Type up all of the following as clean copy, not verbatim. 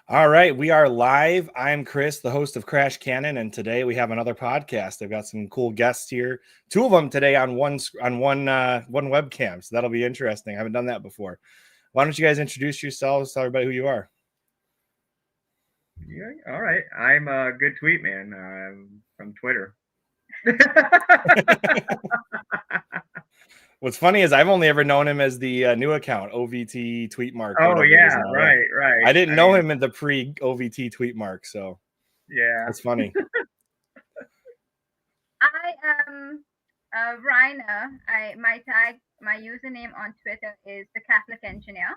All right, we are live. I'm Chris, the host of Crash Canon, and today we have another podcast. I've got some cool guests here. Two of them today on one webcam, so that'll be interesting. I haven't done that before. Why don't you guys introduce yourselves? Tell everybody who you are. Yeah, all right. I'm GOODTWEETMAN. I'm from Twitter. What's funny is I've only ever known him as the new account, OVT Tweet Mark, or Oh whatever it is yeah, now. Yeah. right. I didn't I know mean, him in the pre-OVT Tweet Mark, so yeah. that's funny. I am Raina. My username on Twitter is the Catholic Engineer,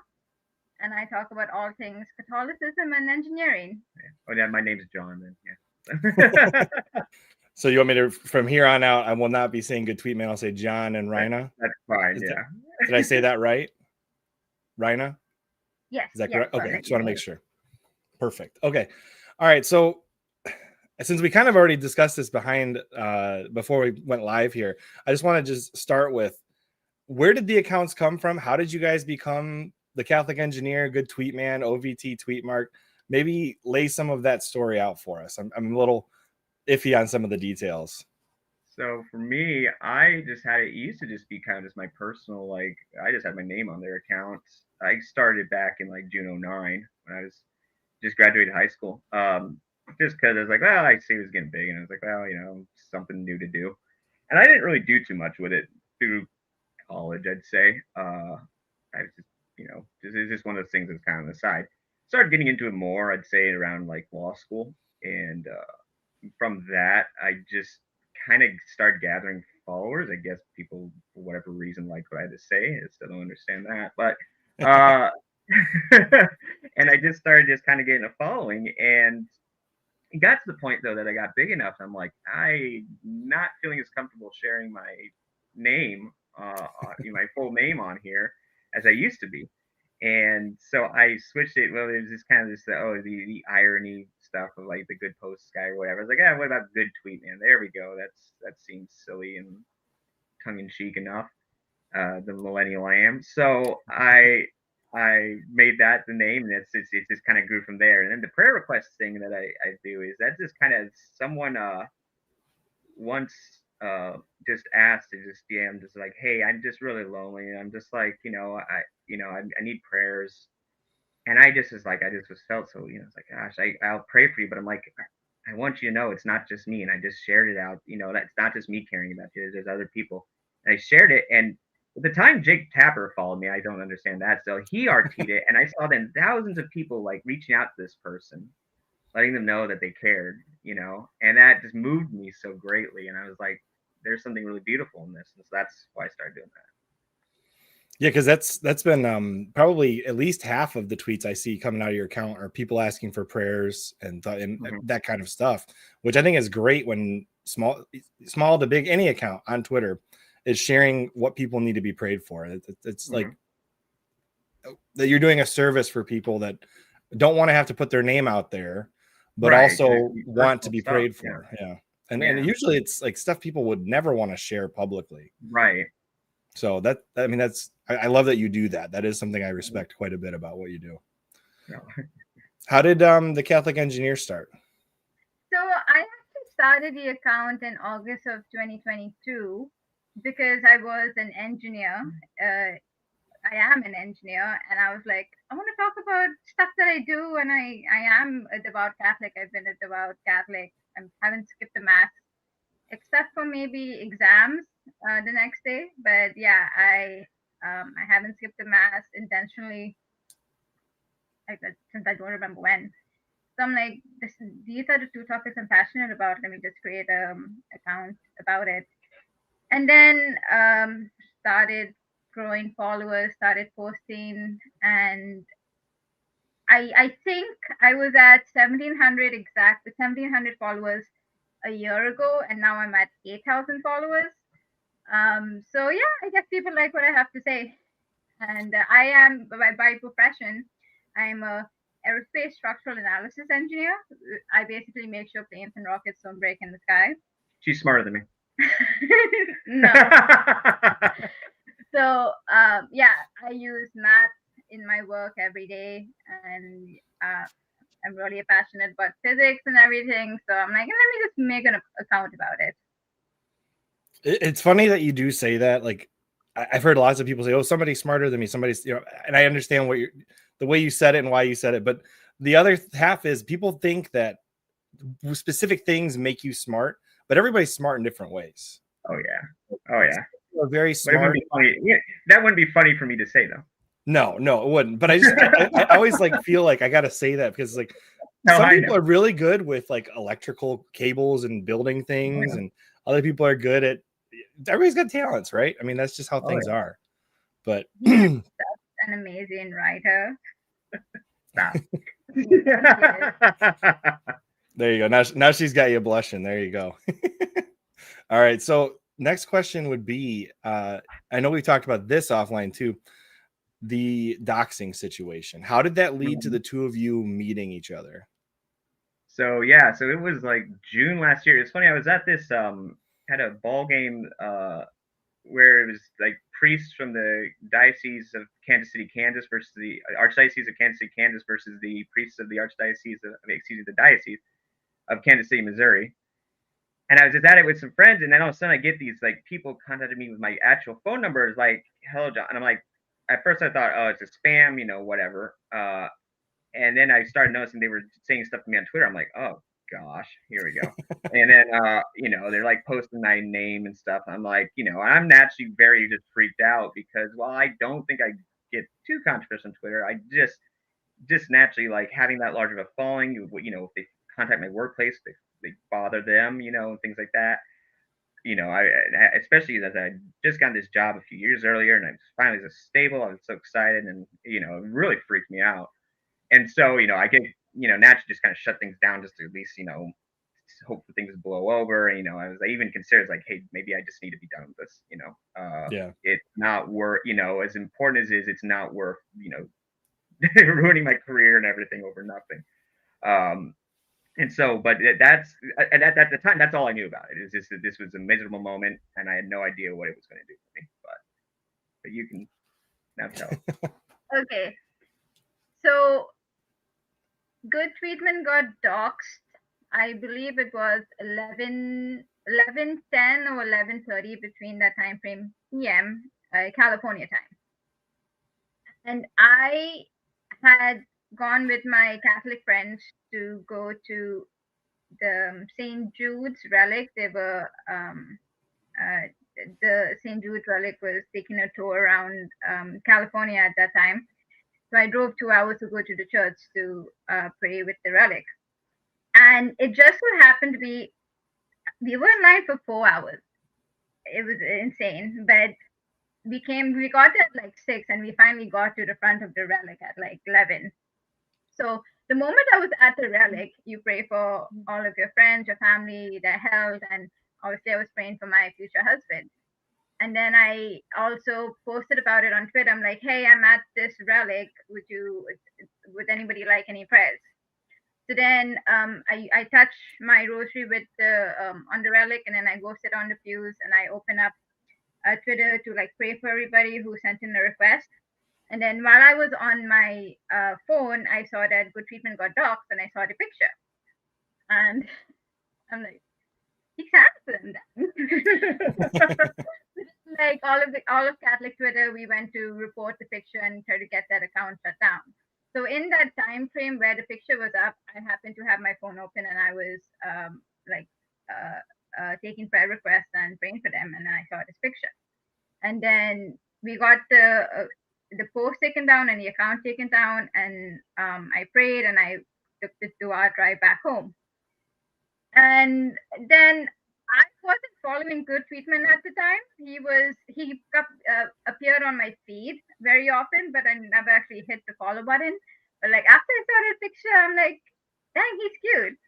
and I talk about all things Catholicism and engineering. Oh yeah, my name's John. Then yeah. So you want me to, from here on out, I will not be saying Good Tweet Man. I'll say John and Raina. That's fine. Yeah. Did I say that right? Raina? Yes. Is that yes, correct? Okay, perfect. just want to make sure. Perfect. Okay. All right. So since we kind of already discussed this before we went live here, I just want to just start with, where did the accounts come from? How did you guys become the Catholic Engineer, Good Tweet Man, OVT Tweet Mark? Maybe lay some of that story out for us. I'm a little iffy on some of the details. So for me, I just had it. Used to just be kind of just my personal, like I just had my name on their accounts. I started back in like June '09 when I was just graduated high school. Just because I was like, well, I see it was getting big, and I was like, well, something new to do. And I didn't really do too much with it through college, I'd say. I was just, it's just one of those things that's kind of on the side. Started getting into it more, I'd say, around like law school, and from that, I just kind of started gathering followers. I guess people, for whatever reason, liked what I had to say. I still don't understand that, but and I just started just kind of getting a following, and it got to the point though that I got big enough. I'm like, I'm not feeling as comfortable sharing my name, my full name on here as I used to be. And so I switched it. Well, it was just kind of this, the irony stuff of like the good posts guy or whatever. I was like, what about Good Tweet Man? There we go. That seems silly and tongue in cheek enough. The millennial I am. So I made that the name, and it just kind of grew from there. And then the prayer request thing that I do is that just kind of someone once just asked to just DM, just like, hey, I'm just really lonely, and I'm just like, I need prayers. And I just was like, I just was felt so, it's like, gosh, I'll pray for you, but I'm like, I want you to know it's not just me. And I just shared it out, that's not just me caring about you. There's other people. And I shared it, and at the time Jake Tapper followed me, I don't understand that. So he RT'd it, and I saw then thousands of people like reaching out to this person, letting them know that they cared, and that just moved me so greatly. And I was like, there's something really beautiful in this. And so that's why I started doing that. Yeah, because that's been probably at least half of the tweets I see coming out of your account are people asking for prayers and that kind of stuff, which I think is great when small to big, any account on Twitter is sharing what people need to be prayed for. It's like that you're doing a service for people that don't want to have to put their name out there, but also want to be prayed for. Yeah. And usually it's like stuff people would never want to share publicly. Right. So I love that you do that. That is something I respect quite a bit about what you do. Yeah. How did the Catholic Engineer start? So I actually started the account in August of 2022 because I was an engineer. I am an engineer, and I was like, I want to talk about stuff that I do, and I am a devout Catholic. I've been a devout Catholic. I haven't skipped a mass except for maybe exams the next day. But yeah, I haven't skipped a mass intentionally since I don't remember when. So I'm like, these are the two topics I'm passionate about. Let me just create an account about it. And then started growing followers, started posting, and I think I was at 1,700 followers a year ago, and now I'm at 8,000 followers. So yeah, I guess people like what I have to say. And I am, by profession, I'm a aerospace structural analysis engineer. I basically make sure planes and rockets don't break in the sky. She's smarter than me. No. So yeah, I use math in my work every day, and I'm really passionate about physics and everything. So I'm like, let me just make an account about it. It's funny that you do say that. Like, I've heard lots of people say, "Oh, somebody's smarter than me." Somebody's, and I understand the way you said it and why you said it. But the other half is people think that specific things make you smart, but everybody's smart in different ways. Oh yeah. You're very But it smart. wouldn't be funny. Yeah, that wouldn't be funny for me to say though. No, it wouldn't. But I always like feel like I got to say that because like some people are really good with like electrical cables and building things, and other people are good at. Everybody's got talents, right? I mean, that's just how things are. But that's an amazing writer. Stop. There you go. Now she's got you blushing. There you go. All right. So next question would be, I know we talked about this offline too, the doxing situation. How did that lead to the two of you meeting each other? So yeah, so it was like June last year. It's funny, I was at this had a ball game where it was like priests from the Diocese of Kansas City, Kansas versus the Archdiocese of Kansas City, Kansas versus the priests of the the Diocese of Kansas City, Missouri. And I was just at it with some friends, and then all of a sudden I get these like people contacted me with my actual phone numbers, like, "Hello, John," and I'm like, at first I thought, oh, it's a spam, whatever. And then I started noticing they were saying stuff to me on Twitter. I'm like, oh gosh, here we go. And then they're like posting my name and stuff. I'm like, I'm naturally very just freaked out because while I don't think I get too controversial on Twitter, I just naturally like having that large of a following. If they contact my workplace, they bother them, and things like that. I especially as I just got this job a few years earlier, and I finally was stable. I was so excited, and it really freaked me out. And so, I get, naturally just kind of shut things down just to at least, hope that things blow over. And, I even considered like, hey, maybe I just need to be done with this. Yeah. It's not worth, as important as it is, it's not worth, ruining my career and everything over nothing. And so, but that's at the time, that's all I knew about it. Is just that this was a miserable moment, and I had no idea what it was going to do for me. But you can now tell. Okay, so GOODTWEETMAN got doxed. I believe it was 11:10 or 11:30 between that time frame PM, California time. And I had gone with my Catholic friends to go to the St. Jude's relic. They were the St. Jude relic was taking a tour around California at that time. So I drove 2 hours to go to the church to pray with the relic. And it just so happened to be, we were in line for 4 hours. It was insane. But we got there at like 6, and we finally got to the front of the relic at like 11. So the moment I was at the relic, you pray for all of your friends, your family, their health, and obviously I was praying for my future husband. And then I also posted about it on Twitter. I'm like, hey, I'm at this relic. Would anybody like any prayers? So then I touch my rosary with the on the relic, and then I go sit on the pews, and I open up Twitter to like pray for everybody who sent in a request. And then while I was on my phone, I saw that GOODTWEETMAN got doxed, and I saw the picture. And I'm like, he's handsome. Like all of Catholic Twitter, we went to report the picture and try to get that account shut down. So in that time frame where the picture was up, I happened to have my phone open, and I was taking prayer requests and praying for them, and I saw this picture. And then we got the post taken down and the account taken down, and I prayed, and I took the 2-hour drive back home. And then I wasn't following GOODTWEETMAN at the time. He appeared on my feed very often, but I never actually hit the follow button. But like after I saw that picture, I'm like, dang, he's cute.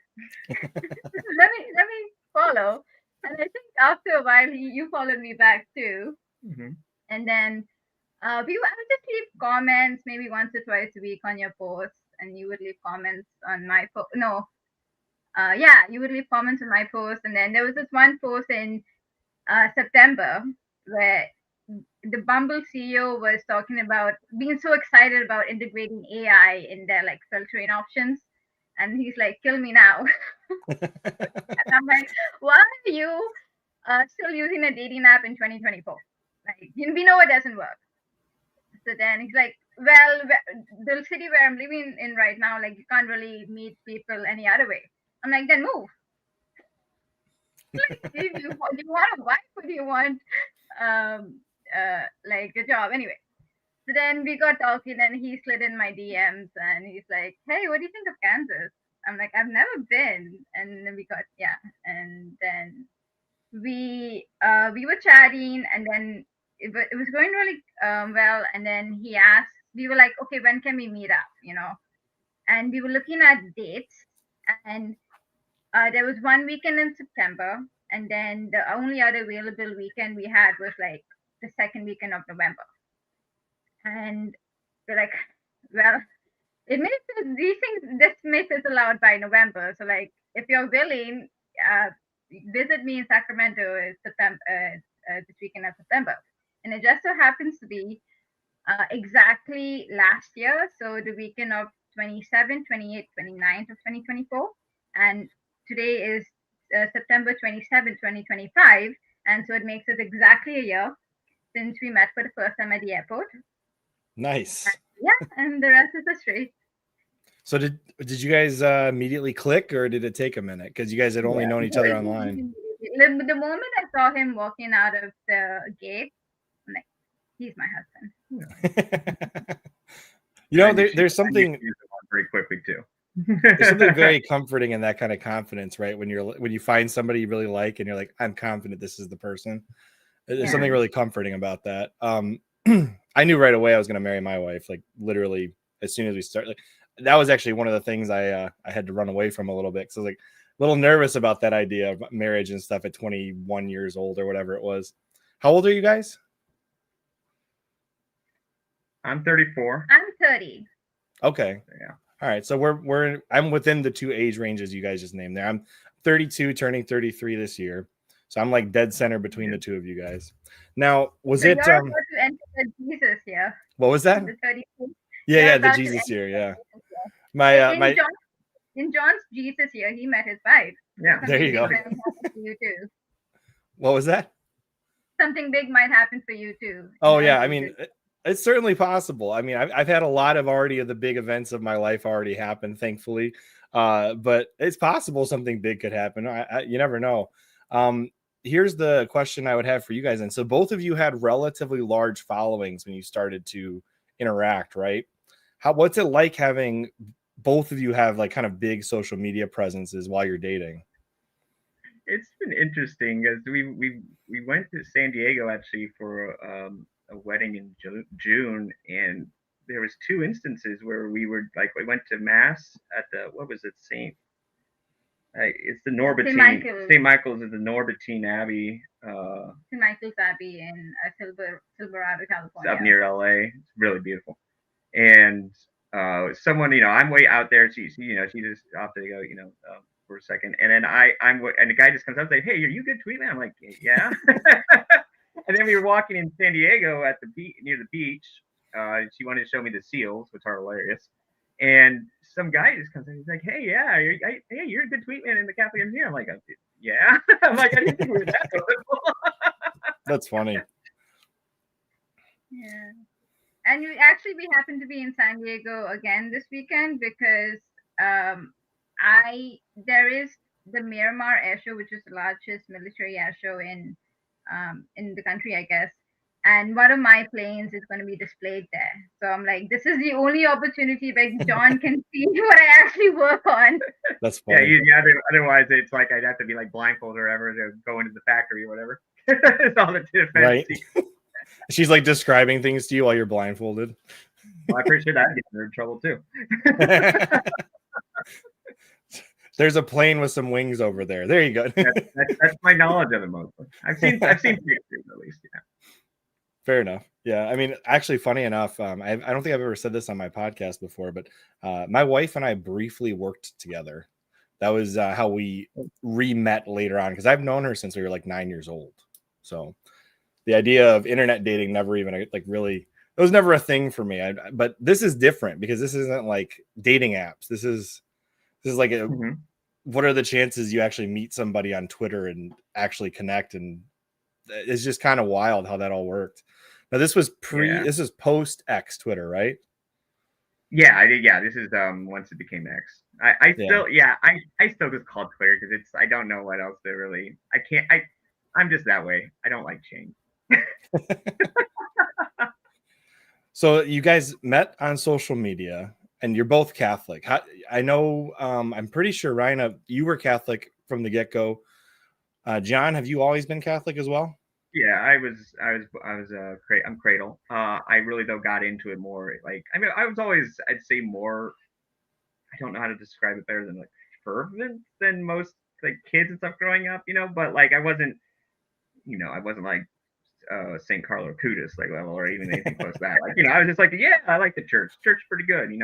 let me follow. And I think after a while, you followed me back too. Mm-hmm. And then I would just leave comments maybe once or twice a week on your posts, and you would leave comments on my post. No. You would leave comments on my post. And then there was this one post in September where the Bumble CEO was talking about being so excited about integrating AI in their like filtering options. And he's like, kill me now. And I'm like, why are you still using a dating app in 2024? Like, we know it doesn't work. So then he's like, well, the city where I'm living in right now, like, you can't really meet people any other way. I'm like, then move. Like, do you want a wife or do you want like a job? Anyway, so then we got talking and he slid in my DMs and he's like, hey, what do you think of Kansas? I'm like, I've never been. And then we got, yeah. And then we were chatting and then it was going really well. And then he asked, we were like, okay, when can we meet up? You know, and we were looking at dates and there was one weekend in September, and then the only other available weekend we had was like the second weekend of November. And we're like, well, it may these things, this may fizzle out by November. So like, if you're willing, visit me in Sacramento September, this weekend of September. And it just so happens to be exactly last year, so the weekend of 27, 28, 29th of 2024. And today is September 27, 2025. And so it makes it exactly a year since we met for the first time at the airport. Nice. And, yeah, and the rest is history. So did you guys immediately click, or did it take a minute? Because you guys had only known each other online. The moment I saw him walking out of the gate, I'm like, he's my husband. You know, there's something very quickly too. There's something very comforting in that kind of confidence, right? When you find somebody you really like and you're like, I'm confident this is the person. There's something really comforting about that. I knew right away I was going to marry my wife, like literally as soon as we started. Like, that was actually one of the things I had to run away from a little bit. So I was like a little nervous about that idea of marriage and stuff at 21 years old or whatever it was. How old are you guys? I'm 34. I'm 30. Okay. Yeah. All right. So I'm within the two age ranges you guys just named there. I'm 32, turning 33 this year. So I'm like dead center between the two of you guys. Now, was so it you're about to enter the Jesus year? What was that? The 32. Yeah, the Jesus year. Yeah. My in John's Jesus year, he met his wife. Yeah. There you go. You too. What was that? Something big might happen for you too. Oh yeah, I mean, it's certainly possible. I mean, I've had a lot of the big events of my life already happen, thankfully. But it's possible something big could happen. You never know. Here's the question I would have for you guys. And so both of you had relatively large followings when you started to interact, right? What's it like having both of you have like kind of big social media presences while you're dating? It's been interesting because we went to San Diego actually for a wedding in June, and there was two instances where we went to mass at the, what was it, it's the Norbertine. St. Michael's is the Norbertine Abbey. St. Michael's Abbey in Silverado, California. Up near LA. It's really beautiful. And someone, I'm way out there. She just opted to go, for a second. And then and the guy just comes up and says, hey, are you GOODTWEETMAN? I'm like, yeah. And then we were walking in San Diego at the beach, near the beach. She wanted to show me the seals, which are hilarious. And some guy just comes in. He's like, "Hey, yeah, you're a GOODTWEETMAN in the Catholic Museum." I'm like, "Yeah." I'm like, "I didn't think we were that notable." That's funny. Yeah, and we happened to be in San Diego again this weekend because there is the Miramar Air Show, which is the largest military air show in the country, I guess. And one of my planes is going to be displayed there. So I'm like, this is the only opportunity where John can see what I actually work on. That's funny. Yeah, otherwise it's like I'd have to be like blindfolded or whatever to go into the factory or whatever. It's all the defense. Right. She's like describing things to you while you're blindfolded. Well, I appreciate that. You're in trouble too. There's a plane with some wings over there. There you go. That's my knowledge of it mostly. I've seen pictures at least. Yeah. Fair enough. Yeah. I mean, actually, funny enough, I don't think I've ever said this on my podcast before, but my wife and I briefly worked together. That was how we re-met later on, because I've known her since we were like 9 years old. So the idea of internet dating never even like really, it was never a thing for me. But this is different because this isn't like dating apps. This is This is like Mm-hmm. what are the chances you actually meet somebody on Twitter and actually connect? And it's just kind of wild how that all worked. Now this was Yeah. this is post X Twitter, right? Yeah, I did. Yeah, this is once it became X. I Yeah. still I still just call it Twitter because it's I don't know what else to really I can't I'm just that way. I don't like change. So you guys met on social media, and you're both Catholic. I know. I'm pretty sure Ryan, you were Catholic from the get go. John, have you always been Catholic as well? Yeah, I'm cradle. I really though got into it more like I mean I was always I'd say more I don't know how to describe it better than like fervent than most like kids and stuff growing up, but like I wasn't like St. Carlo Acutis like level or even anything close to that. Like, I was just like, yeah, I like the church. Church pretty good. And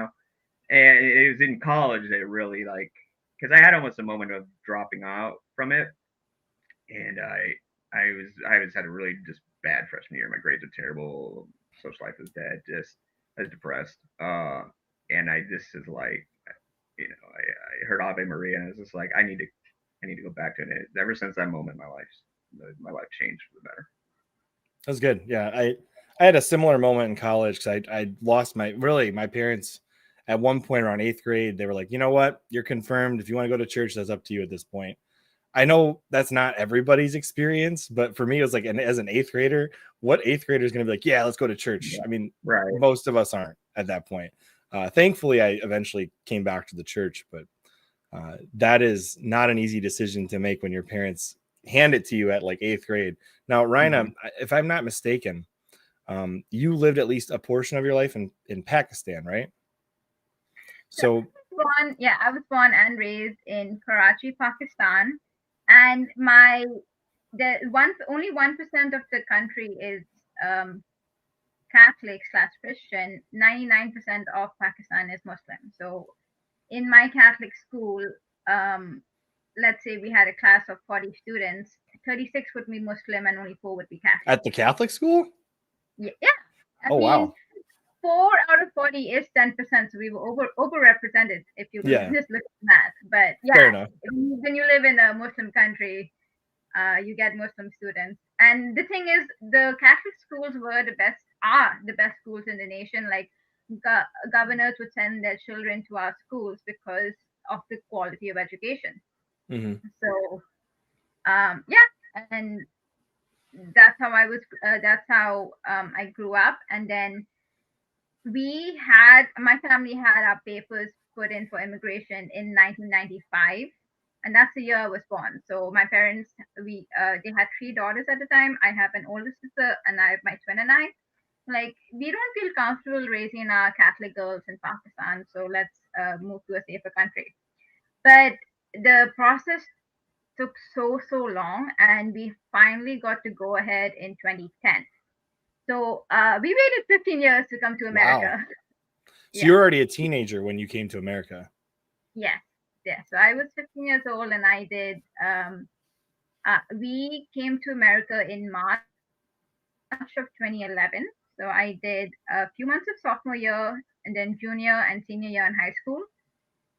it was in college that it really like because I had almost a moment of dropping out from it, and I had a really just bad freshman year. My grades were terrible. Social life was dead. Just I was depressed. And I just is like, I heard Ave Maria, and I was just like, I need to go back to it. And ever since that moment, my life changed for the better. That's good. Yeah, I had a similar moment in college because I lost my parents at one point around 8th grade. They were like, you know what, you're confirmed. If you want to go to church, that's up to you at this point. I know that's not everybody's experience, but for me, it was like, as an 8th grader, what 8th grader is going to be like, yeah, let's go to church? Yeah. I mean, right. Most of us aren't at that point. Thankfully, I eventually came back to the church, but that is not an easy decision to make when your parents hand it to you at like 8th grade. Now, Ryan, if I'm not mistaken, you lived at least a portion of your life in Pakistan, right? So I was born and raised in Karachi, Pakistan, and only 1% of the country is Catholic/Christian. 99% of Pakistan is Muslim. So in my Catholic school, let's say we had a class of 40 students, 36 would be Muslim and only 4 would be Catholic. At the Catholic school? Yeah. Wow. 4 out of 40 is 10%, so we were overrepresented if you just look at math. But yeah, fair enough. When you live in a Muslim country, you get Muslim students. And the thing is, the Catholic schools are the best schools in the nation. Like governors would send their children to our schools because of the quality of education. Mm-hmm. So, and that's how I grew up. And then my family had our papers put in for immigration in 1995, and that's the year I was born. So my parents, they had 3 daughters at the time. I have an older sister, and I have my twin and I. Like, we don't feel comfortable raising our Catholic girls in Pakistan, so let's move to a safer country. But the process took so long, and we finally got to go ahead in 2010. So we waited 15 years to come to America. Wow. So you were already a teenager when you came to America. Yes. So I was 15 years old, and I did. We came to America in March of 2011. So I did a few months of sophomore year, and then junior and senior year in high school.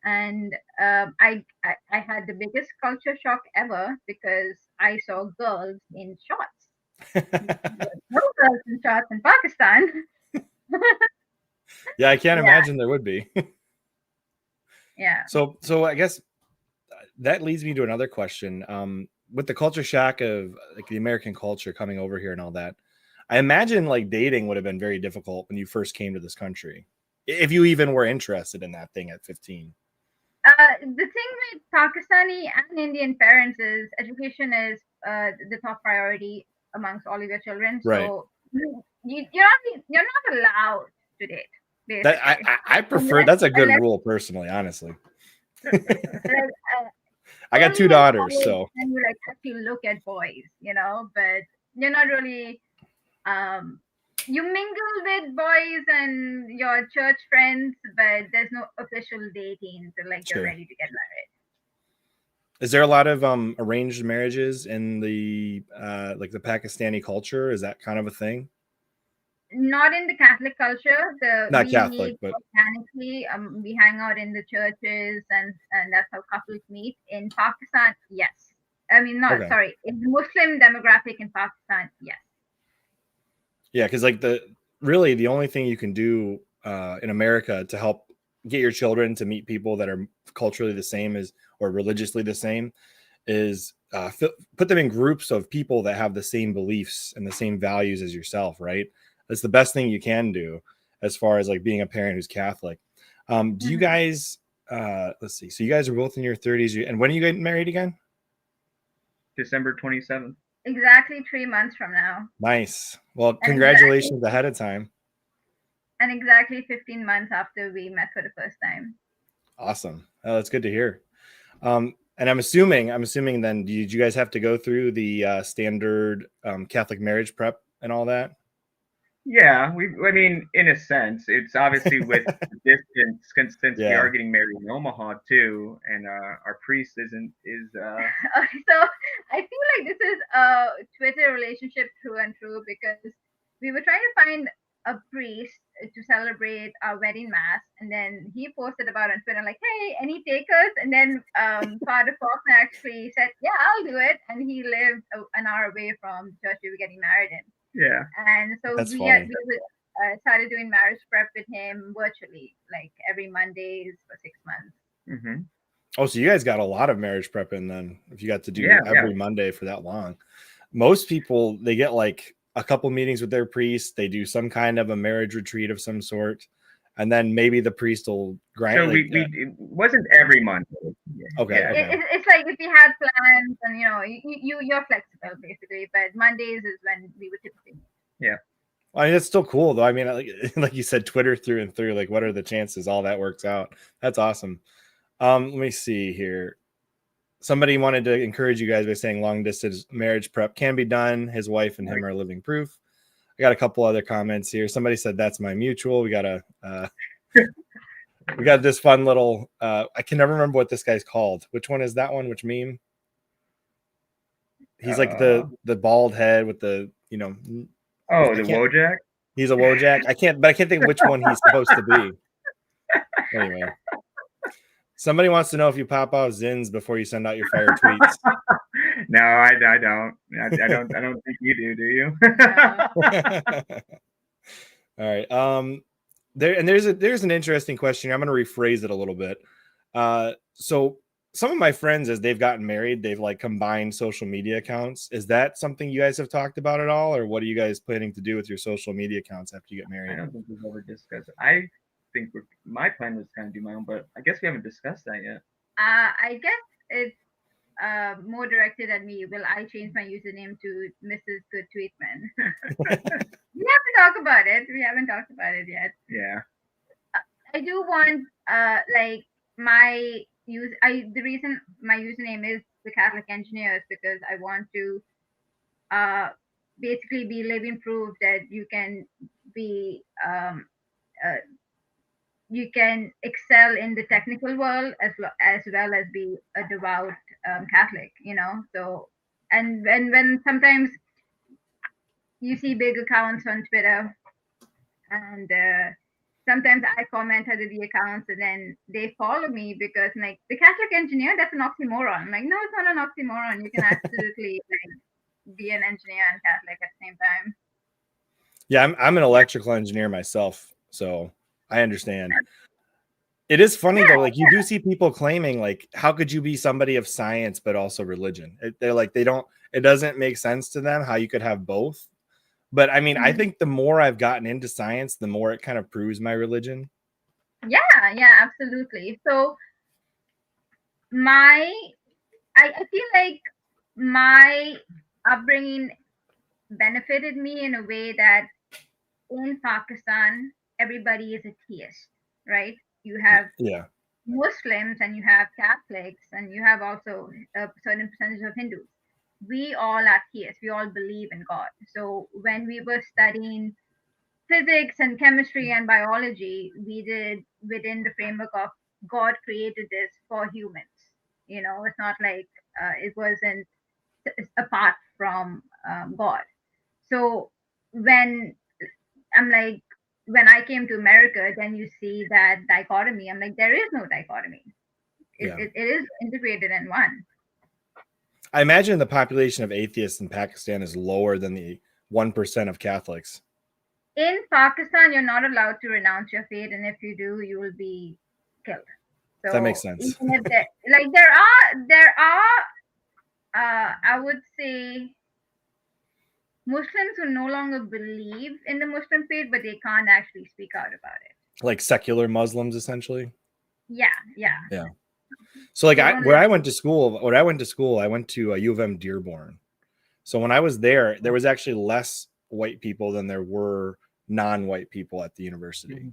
And I had the biggest culture shock ever because I saw girls in shorts. No girls in shorts in Pakistan. Yeah, I can't imagine there would be. Yeah. So I guess that leads me to another question. With the culture shock of like the American culture coming over here and all that, I imagine like dating would have been very difficult when you first came to this country, if you even were interested in that thing at 15. The thing with Pakistani and Indian parents is education is the top priority amongst all of your children. Right. So you're not allowed to date. Basically. I prefer that's a good rule personally, honestly. I got 2 daughters, so and you like have to look at boys, but you're not really you mingle with boys and your church friends, but there's no official dating until like you're ready to get married. Is there a lot of arranged marriages in the like the Pakistani culture? Is that kind of a thing? Not in the Catholic culture. Not We Catholic, meet but organically. We hang out in the churches, and that's how couples meet. In Pakistan, yes. I mean, not okay. sorry. In the Muslim demographic in Pakistan, yes. Yeah, because like the only thing you can do in America to help get your children to meet people that are culturally the same as or religiously the same is put them in groups of people that have the same beliefs and the same values as yourself, right? That's the best thing you can do as far as like being a parent who's Catholic. Do you guys let's see, so you guys are both in your 30s, and when are you getting married again? December 27th. Exactly 3 months from now. Nice. Well, And congratulations ahead of time. And exactly 15 months after we met for the first time. Awesome. Oh, that's good to hear. And I'm assuming then, did you guys have to go through the standard Catholic marriage prep and all that? Yeah, I mean, in a sense, it's obviously with distance, since we Yeah. are getting married in Omaha too, and our priest is. So I feel like this is a Twitter relationship through and through, because we were trying to find a priest to celebrate our wedding mass, and then he posted about it on Twitter like, "Hey, any takers?" And then Father Faulkner actually said, "Yeah, I'll do it," and he lived an hour away from the church we were getting married in. Yeah. And so That's we funny. started doing marriage prep with him virtually, like every Mondays for 6 months. Mm-hmm. Oh, so you guys got a lot of marriage prep in then, if you got to do Yeah, every Monday for that long. Most people, they get like a couple meetings with their priest, they do some kind of a marriage retreat of some sort, and then maybe the priest will grant. So like, it wasn't every Monday. Okay. Yeah. Okay. It's like if we had plans, and you're flexible basically, but Mondays is when we would typically meet. Yeah. Well, I mean, it's still cool though. I mean, like you said, Twitter through and through. Like, what are the chances all that works out? That's awesome. Let me see here. Somebody wanted to encourage you guys by saying long distance marriage prep can be done. His wife and him are living proof. I got a couple other comments here. Somebody said that's my mutual. We got this fun little. I can never remember what this guy's called. Which one is that one? Which meme? He's like the bald head with the Oh, the Wojak. He's a Wojak. I can't think which one he's supposed to be. Anyway, somebody wants to know if you pop out Zins before you send out your fire tweets. No, I don't. I don't think you do you? All right. There's an interesting question. I'm going to rephrase it a little bit. So some of my friends, as they've gotten married, they've like combined social media accounts. Is that something you guys have talked about at all, or what are you guys planning to do with your social media accounts after you get married? I don't think we've ever discussed it. I think my plan was to kind of do my own, but I guess we haven't discussed that yet. I guess it's more directed at me. Will I change my username to Mrs. GOODTWEETMAN? We have to talk about it. We haven't talked about it yet. Yeah. I do want like the reason my username is the Catholic Engineer is because I want to basically be living proof that you can be you can excel in the technical world as well as be a devout Catholic, So, and when sometimes you see big accounts on Twitter, and sometimes I comment under the accounts, and then they follow me because like the Catholic Engineer, that's an oxymoron. I'm like, no, it's not an oxymoron. You can absolutely be an engineer and Catholic at the same time. Yeah, I'm an electrical engineer myself, so I understand. It is funny though, like you do see people claiming like, how could you be somebody of science but also religion? They're like, it doesn't make sense to them how you could have both. But I mean, I think the more I've gotten into science, the more it kind of proves my religion. Yeah, absolutely. So I feel like my upbringing benefited me in a way that in Pakistan, everybody is a theist, right? You have Muslims and you have Catholics and you have also a certain percentage of Hindus. We all are theists. We all believe in God. So when we were studying physics and chemistry and biology, we did within the framework of God created this for humans. It's not like it wasn't apart from God. So when I'm like, when I came to America, then you see that dichotomy. I'm like, there is no dichotomy. It is integrated in one. I imagine the population of atheists in Pakistan is lower than the 1% of Catholics. In Pakistan, you're not allowed to renounce your faith, and if you do, you will be killed. So that makes sense. Even if there are, I would say, Muslims who no longer believe in the Muslim faith, but they can't actually speak out about it. Like secular Muslims, essentially. Yeah. So like where I went to school, I went to U of M Dearborn. So when I was there was actually less white people than there were non-white people at the university.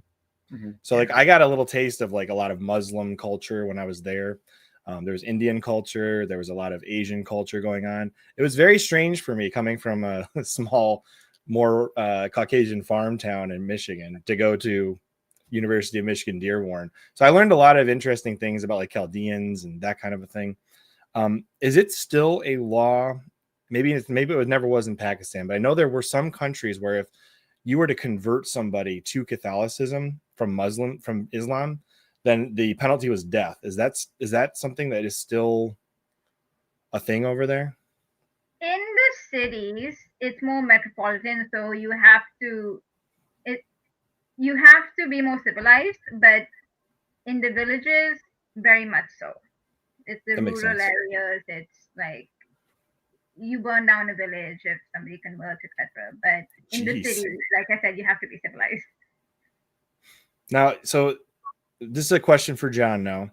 So like I got a little taste of like a lot of Muslim culture when I was there. There was Indian culture. There was a lot of Asian culture going on. It was very strange for me coming from a small, more Caucasian farm town in Michigan to go to University of Michigan Dearborn. So I learned a lot of interesting things about like Chaldeans and that kind of a thing. Is it still a law? Maybe it never was in Pakistan, but I know there were some countries where if you were to convert somebody to Catholicism from Islam, then the penalty was death. Is that something that is still a thing over there? In the cities, it's more metropolitan, so you have to be more civilized, but in the villages, very much so. It's the rural areas. It's like you burn down a village if somebody converts, etc. But in the cities, like I said, you have to be civilized. Now, so this is a question for John now.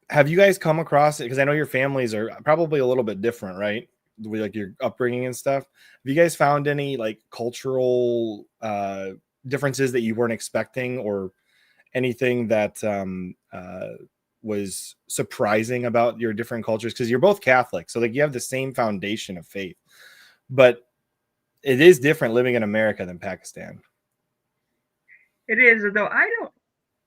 Have you guys come across it? Because I know your families are probably a little bit different, right? With like your upbringing and stuff. Have you guys found any like cultural differences that you weren't expecting, or anything that was surprising about your different cultures? Because you're both Catholic, so like you have the same foundation of faith, but it is different living in America than Pakistan. It is, though.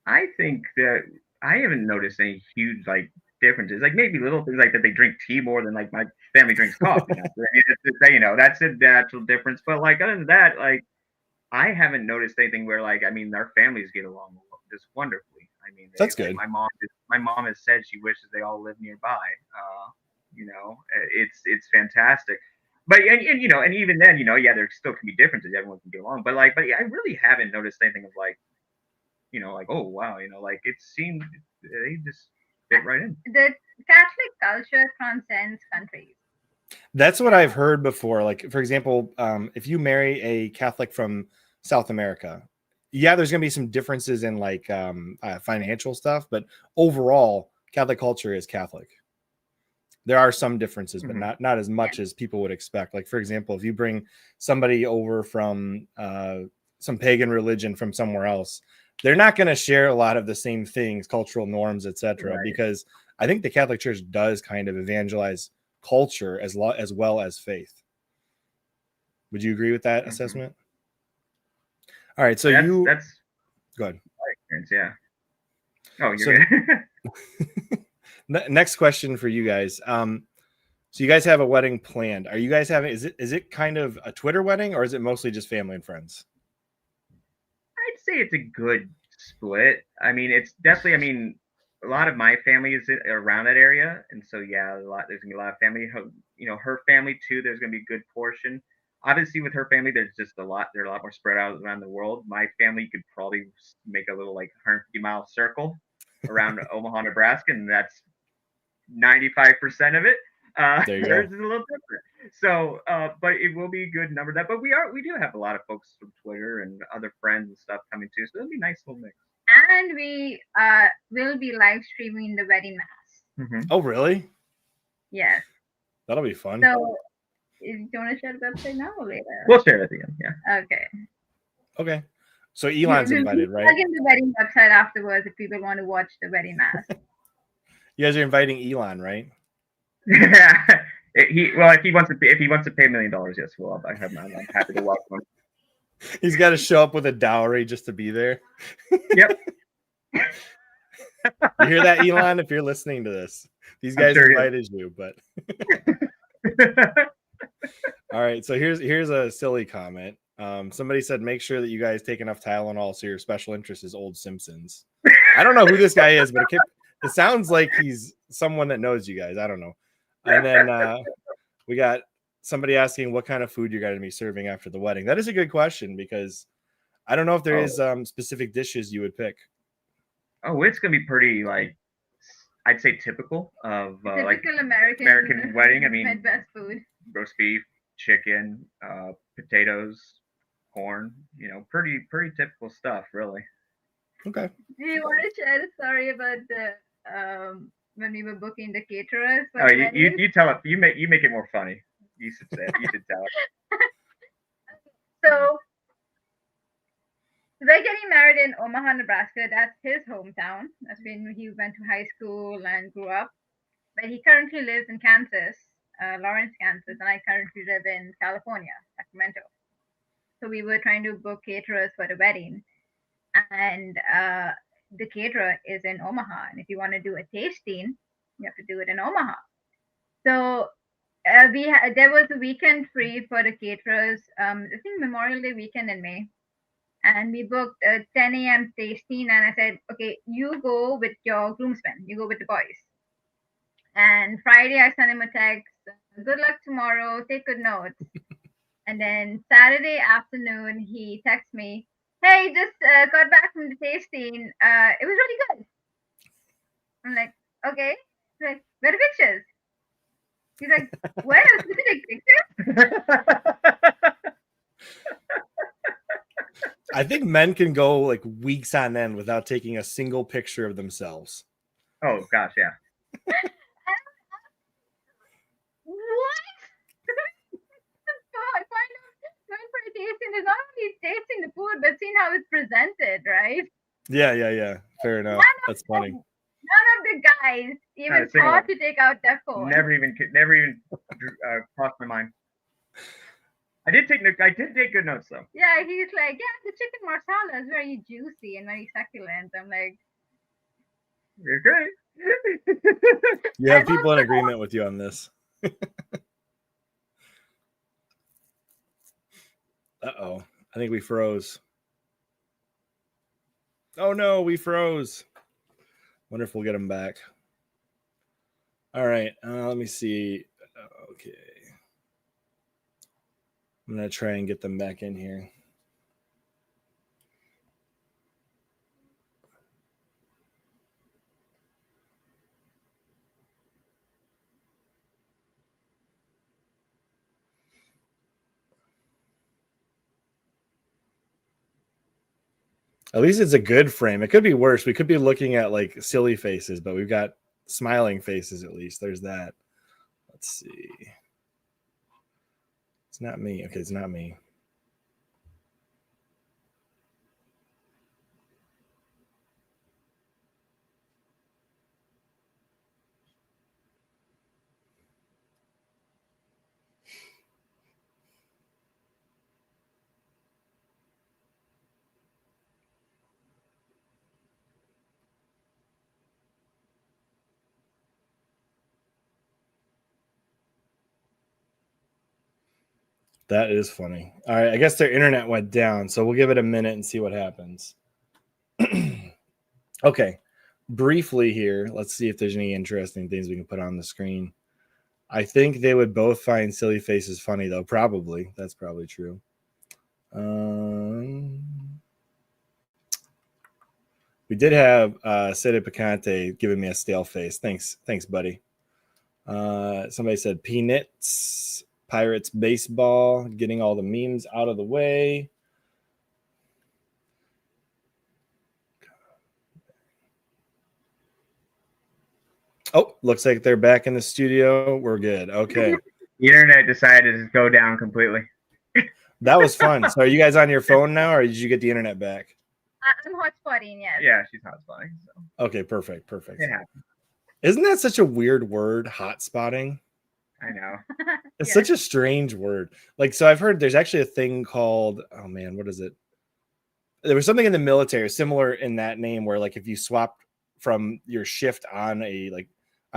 I think that I haven't noticed any huge like differences. Like maybe little things like that they drink tea more than like my family drinks coffee. That's a natural difference. But like other than that, like I haven't noticed anything where like our families get along just wonderfully. That's good. Like, my mom has said she wishes they all live nearby. It's fantastic. But and even then, there still can be differences. Everyone can get along. But I really haven't noticed anything of like, oh wow, like it seemed they just fit right in. The Catholic culture transcends countries. That's what I've heard before. Like, for example, if you marry a Catholic from South America, there's going to be some differences in like financial stuff, but overall, Catholic culture is Catholic. There are some differences, but not as much as people would expect. Like, for example, if you bring somebody over from some pagan religion from somewhere else, they're not going to share a lot of the same things, cultural norms, etc. Right. Because I think the Catholic Church does kind of evangelize culture as well as faith. Would you agree with that assessment? All right, so that's go ahead. Yeah. Oh, you're good. Next question for you guys. So you guys have a wedding planned. Are you guys having? Is it kind of a Twitter wedding, or is it mostly just family and friends? I'd say it's a good split. It's definitely. A lot of my family is around that area, and so there's gonna be a lot of family. Her family too. There's gonna be a good portion. Obviously, with her family, there's just a lot. They're a lot more spread out around the world. My family could probably make a little like 150-mile circle around Omaha, Nebraska, and that's 95% of it. Theirs is a little different. So, but it will be a good number of that. But we do have a lot of folks from Twitter and other friends and stuff coming too. So it'll be a nice little mix. And we will be live streaming the wedding mass. Mm-hmm. Oh, really? Yes. That'll be fun. So, do you want to share the website now or later? We'll share it at the end. Yeah. Okay. So Elon's invited, right? Plug in the wedding website afterwards if people want to watch the wedding mass. You guys are inviting Elon, right? Yeah. If he wants to pay $1 million, yes, I'm happy to welcome him. He's got to show up with a dowry just to be there. Yep. You hear that, Elon? If you're listening to this, these guys invited you, but. All right. So here's a silly comment. Somebody said, make sure that you guys take enough Tylenol so your special interest is old Simpsons. I don't know who this guy is, but it sounds like he's someone that knows you guys. I don't know. And then we got somebody asking what kind of food you're going to be serving after the wedding. That is a good question, because I don't know if there is specific dishes you would pick. Oh, it's going to be pretty, like, I'd say typical of typical like American wedding. I mean, Midwest food. Roast beef, chicken, potatoes, corn, you know, pretty typical stuff, really. Okay. Do you want to share a story about the when we were booking the caterers? Oh, you tell it. You make it more funny. You should say it. You should tell it. So we're getting married in Omaha, Nebraska. That's his hometown. That's when he went to high school and grew up. But he currently lives in Kansas, Lawrence, Kansas, and I currently live in California, Sacramento. So we were trying to book caterers for the wedding, and the caterer is in Omaha. And if you want to do a tasting, you have to do it in Omaha. So there was a weekend free for the caterers. I think Memorial Day weekend in May, and we booked a 10 a.m. tasting. And I said, okay, you go with your groomsmen, you go with the boys. And Friday, I sent him a text, good luck tomorrow, take good notes. And then Saturday afternoon, he texts me, hey, just got back from the tasting. It was really good. I'm like, okay. He's like, where are the pictures? He's like, where are the pictures? I think men can go like weeks on end without taking a single picture of themselves. Oh, gosh, yeah. Tasting is not only tasting the food, but seeing how it's presented, right? Yeah. Fair enough. That's funny. None of the guys even thought to take out their phone. Never even crossed my mind. I did take good notes though. Yeah, he's like, yeah, the chicken marsala is very juicy and very succulent. I'm like, you're great. You have people in agreement with you on this. Uh-oh. I think we froze. Oh no, we froze. Wonder if we'll get them back. All right. Let me see. Okay. I'm going to try and get them back in here. At least it's a good frame. It could be worse. We could be looking at like silly faces, but we've got smiling faces at least. There's that. Let's see. It's not me. Okay, it's not me. That is funny. All right, I guess their internet went down, so we'll give it a minute and see what happens. Okay, briefly here, let's see if there's any interesting things we can put on the screen. I think they would both find silly faces funny, though. Probably. That's probably true. We did have Sede Picante giving me a stale face. Thanks, buddy. Somebody said Peanuts, Pirates baseball, getting all the memes out of the way. Oh, looks like they're back in the studio. We're good. Okay. The internet decided to go down completely. That was fun. So are you guys on your phone now, or did you get the internet back? I'm hotspotting, yes. Yeah, she's hotspotting. So. Okay, perfect. It happened. Isn't that such a weird word, hotspotting? I know. It's such a strange word. Like, so I've heard there's actually a thing called, oh man, what is it? There was something in the military similar in that name where, like, if you swapped from your shift on a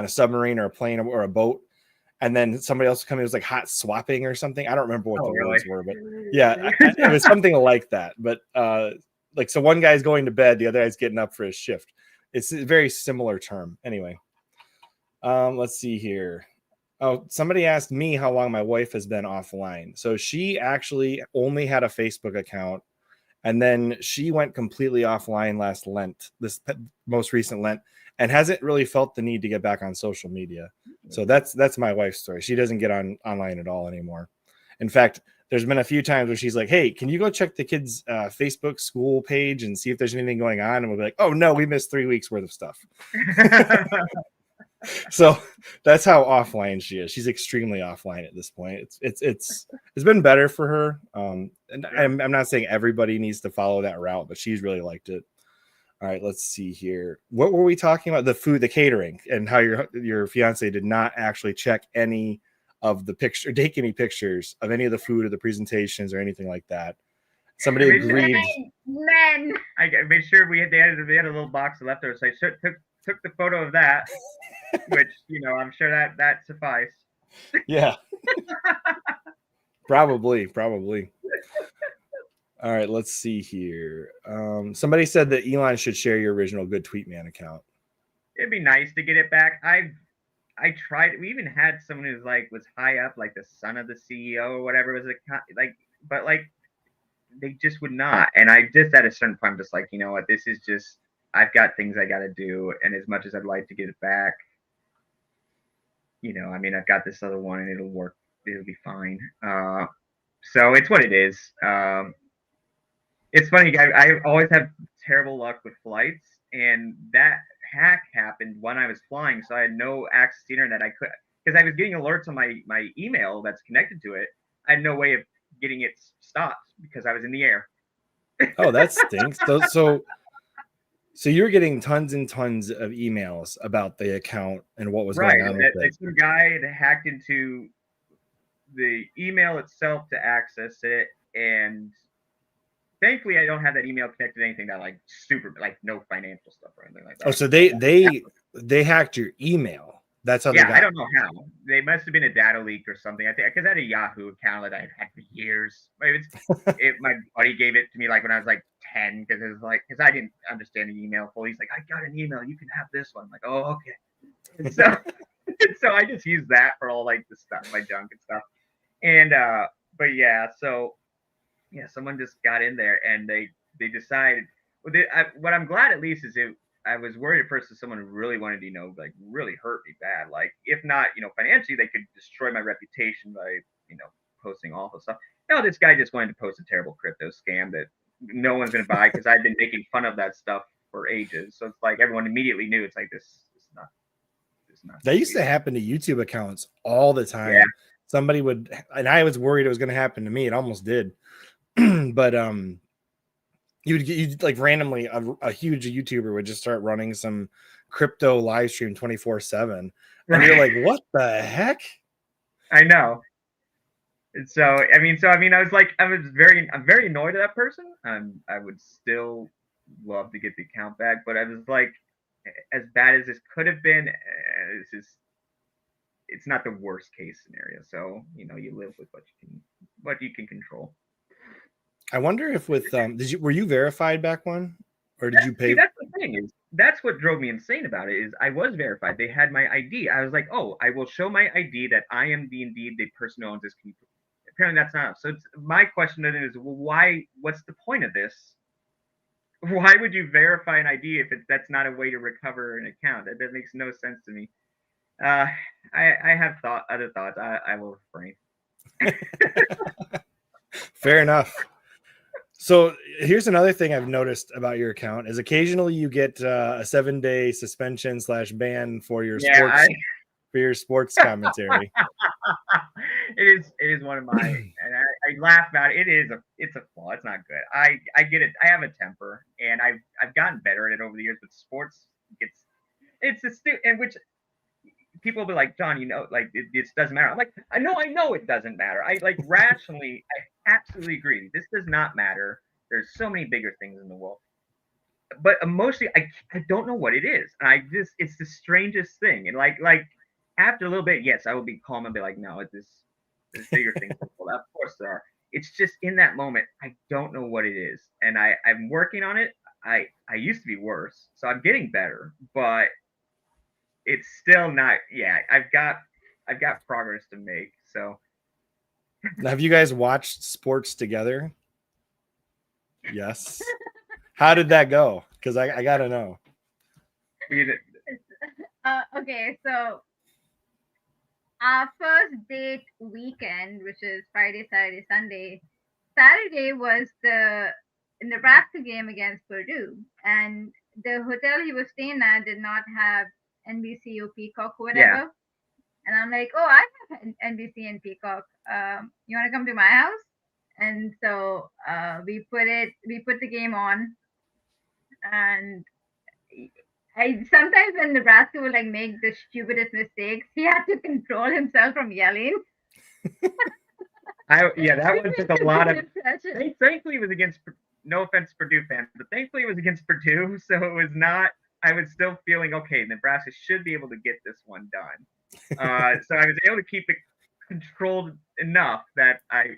submarine or a plane or a boat, and then somebody else coming, it was like hot swapping or something. I don't remember what the really? words were, but yeah, it was something like that. But like, so one guy's going to bed, the other guy's getting up for his shift. It's a very similar term. Anyway, let's see here. Oh, somebody asked me how long my wife has been offline. So she actually only had a Facebook account, and then she went completely offline last Lent, this most recent Lent, and hasn't really felt the need to get back on social media. So that's my wife's story. She doesn't get online at all anymore. In fact, there's been a few times where she's like, hey, can you go check the kids' Facebook school page and see if there's anything going on? And we'll be like, oh no, we missed 3 weeks worth of stuff. So that's how offline she is. She's extremely offline at this point. It's been better for her. And I'm not saying everybody needs to follow that route, but she's really liked it. All right, let's see here. What were we talking about? The food, the catering, and how your fiance did not actually check any of the picture, take any pictures of any of the food or the presentations or anything like that. Somebody agreed. Men. I made sure they had a little box left over, so I took the photo of that, which, you know, I'm sure that sufficed. Yeah. Probably. All right, let's see here. Somebody said that Elon should share your original Good Tweet Man account. It'd be nice to get it back. I tried. We even had someone who's like was high up, like the son of the CEO or whatever was but they just would not. And I just at a certain point, I'm just like, you know what, this is just, I've got things I got to do. And as much as I'd like to get it back, you know, I mean, I've got this other one and it'll work. It'll be fine. So it's what it is. It's funny. I always have terrible luck with flights, and that hack happened when I was flying. So I had no access to internet. I could, because I was getting alerts on my email that's connected to it. I had no way of getting it stopped because I was in the air. Oh, that stinks. So you're getting tons and tons of emails about the account and what was going on with it. Some guy had hacked into the email itself to access it, and thankfully I don't have that email connected to anything that like super, like no financial stuff or anything like that. Oh, so they hacked your email. That's how they got. I don't know how. They must have been a data leak or something. I think because I had a Yahoo account that I've had for years. My buddy gave it to me like when I was like 10 because it was like, because I didn't understand the email fully. He's like, I got an email. You can have this one. I'm like, oh, okay. And so I just use that for all like the stuff, my junk and stuff. And but yeah, so yeah, someone just got in there and they decided. What I'm glad at least is I was worried at first that someone really wanted to, you know, like really hurt me bad. Like, if not, you know, financially, they could destroy my reputation by, you know, posting awful stuff. No, this guy just wanted to post a terrible crypto scam that no one's going to buy because I've been making fun of that stuff for ages. So it's like everyone immediately knew it's like this is not. That used to happen to YouTube accounts all the time. Yeah. Somebody would, and I was worried it was going to happen to me. It almost did. But you'd like randomly a huge YouTuber would just start running some crypto live stream 24/7, and you're like, what the heck? I know. And so I mean, I'm very annoyed at that person. I would still love to get the account back, but I was like, as bad as this could have been, it's not the worst case scenario. So, you know, you live with what you can control. I wonder if with were you verified back when, or did you pay? See, that's the thing, is that's what drove me insane about it. Is I was verified. They had my ID. I was like, oh, I will show my ID that I am indeed the person who owns this computer. Apparently, that's not. So my question then is, well, why? What's the point of this? Why would you verify an ID if that's not a way to recover an account? That makes no sense to me. I have other thoughts. I will refrain. Fair enough. So here's another thing I've noticed about your account is occasionally you get a 7-day suspension /ban for your sports commentary. It is one of my, and I laugh about it. It's a flaw. It's not good. I get it. I have a temper, and I've gotten better at it over the years. But sports it's and which people will be like, John, you know, like it doesn't matter. I'm like, I know it doesn't matter. I like rationally, I absolutely agree. This does not matter. There's so many bigger things in the world. But emotionally, I don't know what it is. And it's the strangest thing. And like after a little bit, yes, I will be calm and be like, no, there's bigger things. Well, of course there are. It's just in that moment, I don't know what it is, and I'm working on it. I used to be worse, so I'm getting better, but it's still not. Yeah, I've got progress to make. So Have you guys watched sports together? Yes. How did that go? Because I gotta know. Okay, so our first date weekend, which is Friday, Saturday, Sunday. Saturday was the Nebraska game against Purdue, and the hotel he was staying at did not have NBC or Peacock or whatever. Yeah. And I'm like, oh, I have NBC and Peacock. You want to come to my house? And so we put the game on, and I sometimes when Nebraska would like make the stupidest mistakes, he had to control himself from yelling. That one took a lot of. Thankfully, it was against. No offense, Purdue fans, but thankfully it was against Purdue, so it was not. I was still feeling okay. Nebraska should be able to get this one done. So I was able to keep it controlled enough that I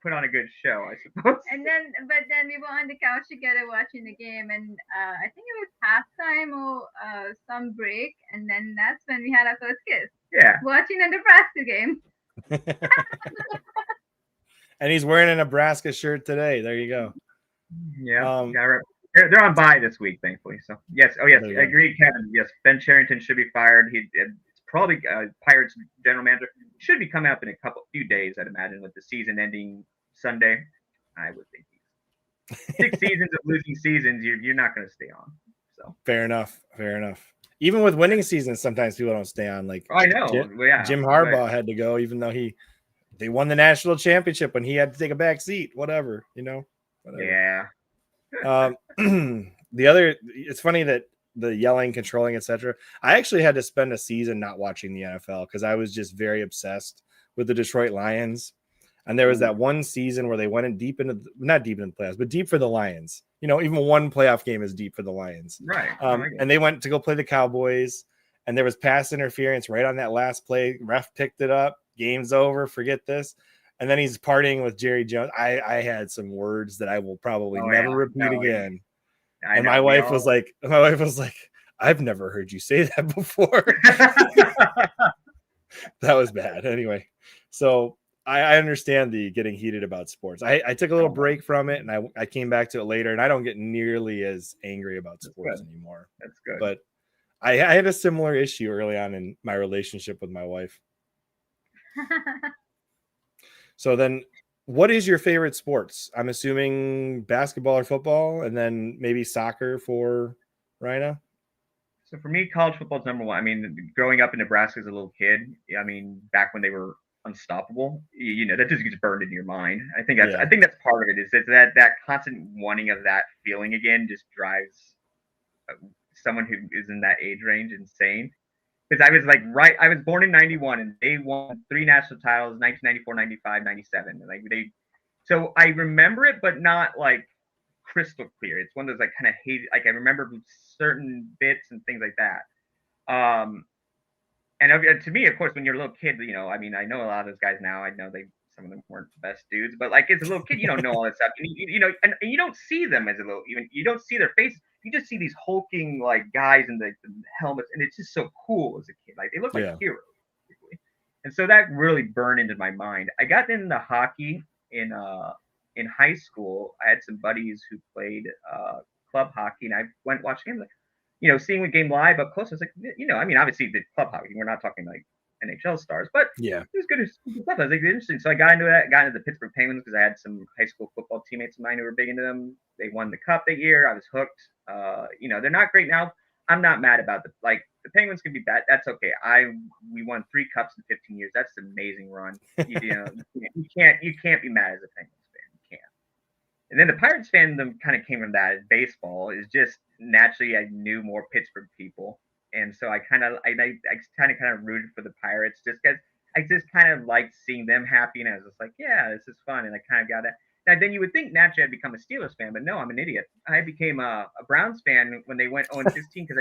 put on a good show, I suppose. But then we were on the couch together watching the game, and I think it was halftime or some break, and then that's when we had our first kiss. Yeah. Watching a Nebraska game. And he's wearing a Nebraska shirt today. There you go. Yeah. They're on bye this week, thankfully. So yes. Oh yes, I agree, Kevin. Yes, Ben Cherington should be fired. It's probably Pirates general manager should be coming up in few days, I'd imagine, with the season ending Sunday. I would think 6 seasons of losing seasons, you're not going to stay on. So fair enough. Even with winning seasons, sometimes people don't stay on. Like I know, Jim Harbaugh had to go, even though they won the national championship when he had to take a back seat. Whatever. Yeah. It's funny that the yelling, controlling, etc. I actually had to spend a season not watching the NFL because I was just very obsessed with the Detroit Lions. And there was that one season where they went in not deep into the playoffs, but deep for the Lions. Even one playoff game is deep for the Lions. Right. And they went to go play the Cowboys, and there was pass interference right on that last play. Ref picked it up. Game's over. Forget this. And then he's partying with Jerry Jones. I had some words that I will probably never repeat again. And my wife was like, I've never heard you say that before. That was bad. Anyway, so I understand the getting heated about sports. I took a little break from it, and I came back to it later, and I don't get nearly as angry about sports anymore. That's good. But I had a similar issue early on in my relationship with my wife. So then, what is your favorite sports? I'm assuming basketball or football, and then maybe soccer for Rhina. So for me, college football is number one. I mean, growing up in Nebraska as a little kid, back when they were unstoppable, that just gets burned into your mind. I think that's part of it. Is that constant wanting of that feeling again just drives someone who is in that age range insane. Because I was born in 91 and they won 3 national titles, 1994, 95, 97. And so I remember it, but not like crystal clear. It's one of those like kind of hazy, like I remember certain bits and things like that. And to me, of course, when you're a little kid, I know a lot of those guys now. I know some of them weren't the best dudes, but like as a little kid, you don't know all that stuff. And and you don't see them as a little, you don't see their faces. You just see these hulking like guys in the helmets, and it's just so cool as a kid. Like they look like heroes, and so that really burned into my mind. I got into hockey in high school. I had some buddies who played club hockey, and I went watching him, seeing the game live up close. I was like, obviously the club hockey. We're not talking like NHL stars, but it was good stuff. I was like, interesting. So I got into that. Got into the Pittsburgh Penguins because I had some high school football teammates of mine who were big into them. They won the cup that year. I was hooked. They're not great now. I'm not mad about the Penguins can be bad. That's okay. We won 3 cups in 15 years. That's an amazing run. You can't be mad as a Penguins fan. You can't. And then the Pirates fandom kind of came from that. Baseball is just naturally I knew more Pittsburgh people, and so I kind of rooted for the Pirates just because I just kind of liked seeing them happy, and I was just like, yeah, this is fun, and I kind of got it. Now, then you would think naturally I'd become a Steelers fan, but no, I'm an idiot. I became a Browns fan when they went 0-16 because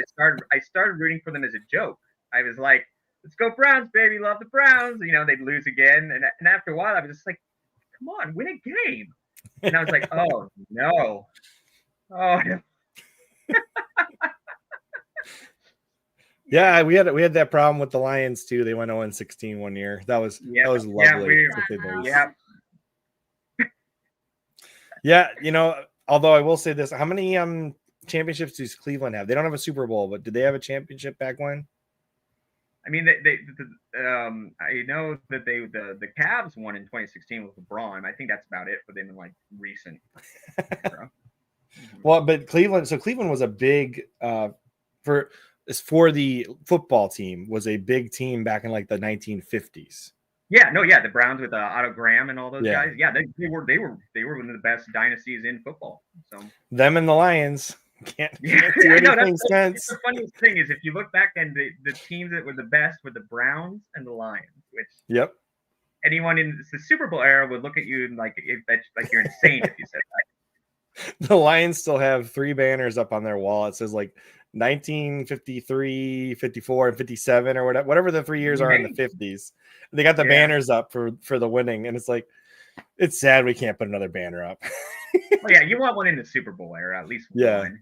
I started rooting for them as a joke. I was like, let's go Browns, baby, love the Browns. You know, they'd lose again, and after a while, I was just like, come on, win a game. And I was like, oh no, oh no. Yeah, we had that problem with the Lions too. They went 0-16 one year. That was lovely. Yeah. Yeah, you know, although I will say this, how many championships does Cleveland have? They don't have a Super Bowl, but did they have a championship back when? I mean, I know that the Cavs won in 2016 with LeBron. I think that's about it for them in like recent. Well, but Cleveland was a big for the football team, was a big team back in like the 1950s. Yeah, the Browns with Otto Graham and all those guys. Yeah, they were one of the best dynasties in football. So them and the Lions can't do anything sense. The funniest thing is if you look back and the teams that were the best were the Browns and the Lions, which anyone in the Super Bowl era would look at you and like you're insane if you said that. The Lions still have 3 banners up on their wall. It says like 1953, 54, and 57 or whatever the 3 years are in the 50s. They got the banners up for the winning, and it's like, it's sad we can't put another banner up. Well, yeah, you want one in the Super Bowl era, at least one.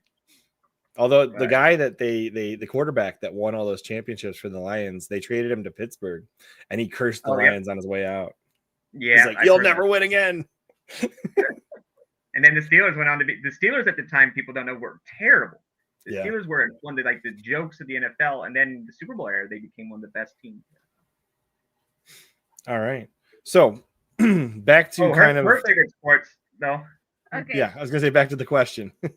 Although the guy that the quarterback that won all those championships for the Lions, they traded him to Pittsburgh, and he cursed the Lions on his way out. Yeah, he's like, you'll never win again. And then the Steelers went on to be the Steelers at the time. People don't know were terrible. The Steelers were one of the jokes of the NFL, and then the Super Bowl era, they became one of the best teams. All right, so back to her favorite sports, though. Okay. Yeah, I was gonna say back to the question. So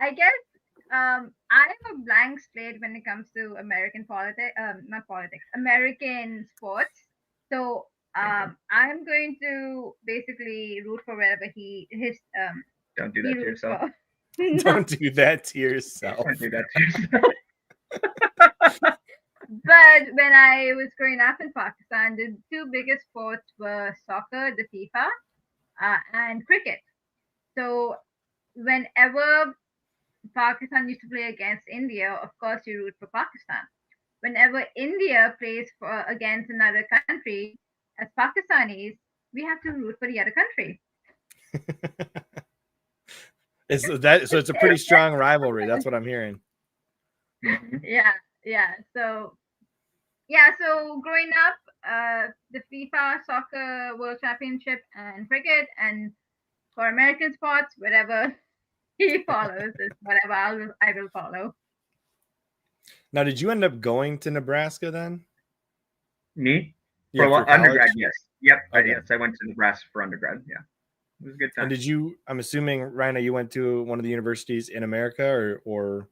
I guess I have a blank slate when it comes to American American sports. So I'm going to basically root for wherever Don't do that to yourself. Don't do that to yourself. Don't do that to yourself. But when I was growing up in Pakistan, the 2 biggest sports were soccer, the FIFA, and cricket. So whenever Pakistan used to play against India, of course you root for Pakistan. Whenever India plays against another country, as Pakistanis, we have to root for the other country. So it's a pretty strong rivalry. That's what I'm hearing. So growing up, the FIFA Soccer World Championship and cricket, and for American sports, whatever he follows is whatever I will follow. Now, did you end up going to Nebraska then? Me? Yeah, for undergrad, yes. Yep. Okay. Yes, I went to Nebraska for undergrad. Yeah. It was a good time. And I'm assuming, Raina, you went to one of the universities in America or?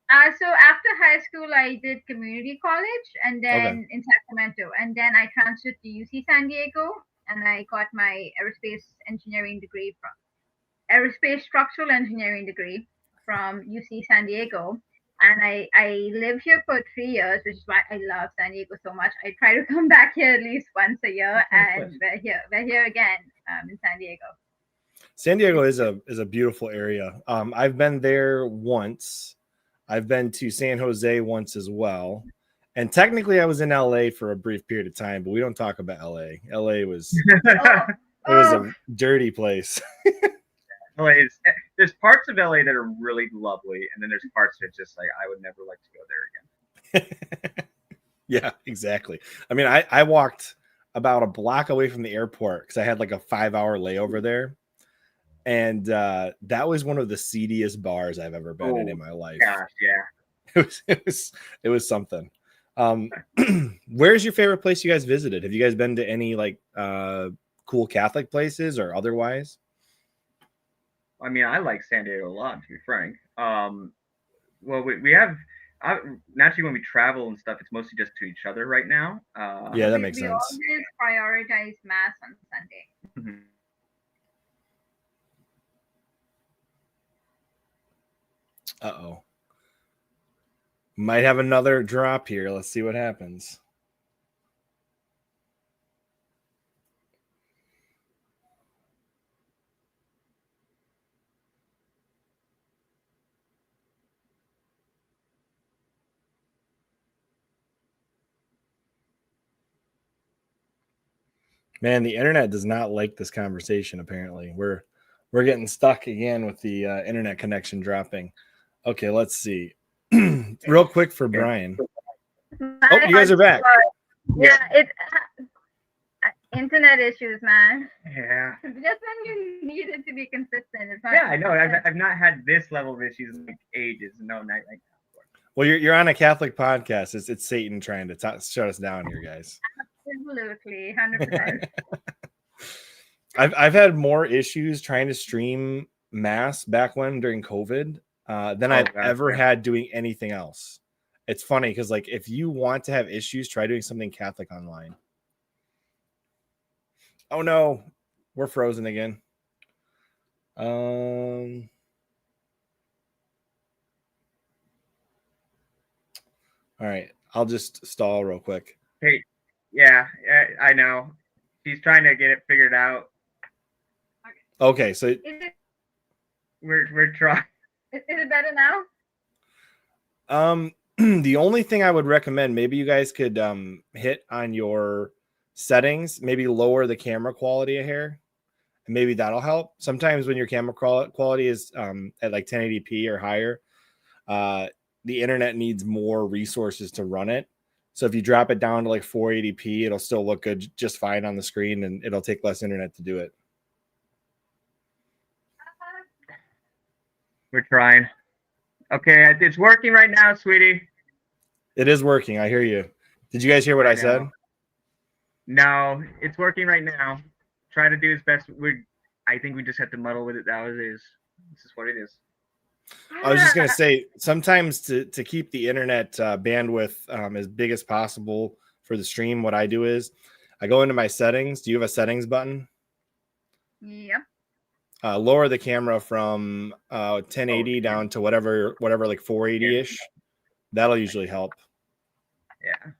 So after high school, I did community college, and then in Sacramento, and then I transferred to UC San Diego, and I got my aerospace structural engineering degree from UC San Diego. And I lived here for 3 years, which is why I love San Diego so much. I try to come back here at least once a year, and we're here again in San Diego. San Diego is a beautiful area. I've been there once. I've been to San Jose once as well. And technically I was in LA for a brief period of time, but we don't talk about LA. LA was it was a dirty place. There's parts of LA that are really lovely, and then there's parts that just like I would never like to go there again. Yeah, exactly. I mean, I walked about a block away from the airport because I had like a 5-hour layover there. And that was one of the seediest bars I've ever been in my life. Gosh, yeah. It was something. Where's your favorite place you guys visited? Have you guys been to any like cool Catholic places or otherwise? I mean, I like San Diego a lot, to be frank. Well, we have naturally when we travel and stuff, it's mostly just to each other right now. Yeah, that makes sense. We always prioritize mass on Sunday. Mm-hmm. Uh-oh. Might have another drop here. Let's see what happens. Man, the internet does not like this conversation. Apparently, we're getting stuck again with the internet connection dropping. Okay, let's see. Real quick for Brian. Oh, you guys are back. Yeah, it's internet issues, man. Yeah. Just when you need it to be consistent. It's not Yeah, I know. I've not had this level of issues in like ages. No, not like. Well, you're on a Catholic podcast. It's Satan trying to shut us down here, guys. Absolutely, 100%. I've had more issues trying to stream mass back when during COVID than I've ever had doing anything else. It's funny because like if you want to have issues, try doing something Catholic online. Oh no, we're frozen again. All right, I'll just stall real quick. Hey, yeah, I know. He's trying to get it figured out. Okay, so we're trying. Is it better now? The only thing I would recommend, maybe you guys could hit on your settings, maybe lower the camera quality a hair. Maybe that'll help. Sometimes when your camera quality is at like 1080p or higher, the internet needs more resources to run it. So if you drop it down to like 480p, it'll still look good just fine on the screen, and it'll take less internet to do it. We're trying. Okay, it's working right now, sweetie. It is working. I hear you. Did you guys hear what I said? No, it's working right now. Try to do his best. I think we just have to muddle with it. This is what it is. I was just gonna say, sometimes to keep the internet bandwidth as big as possible for the stream, what I do is I go into my settings. Do you have a settings button? Yep. Lower the camera from 1080 down to whatever like 480-ish. That'll usually help. Yeah.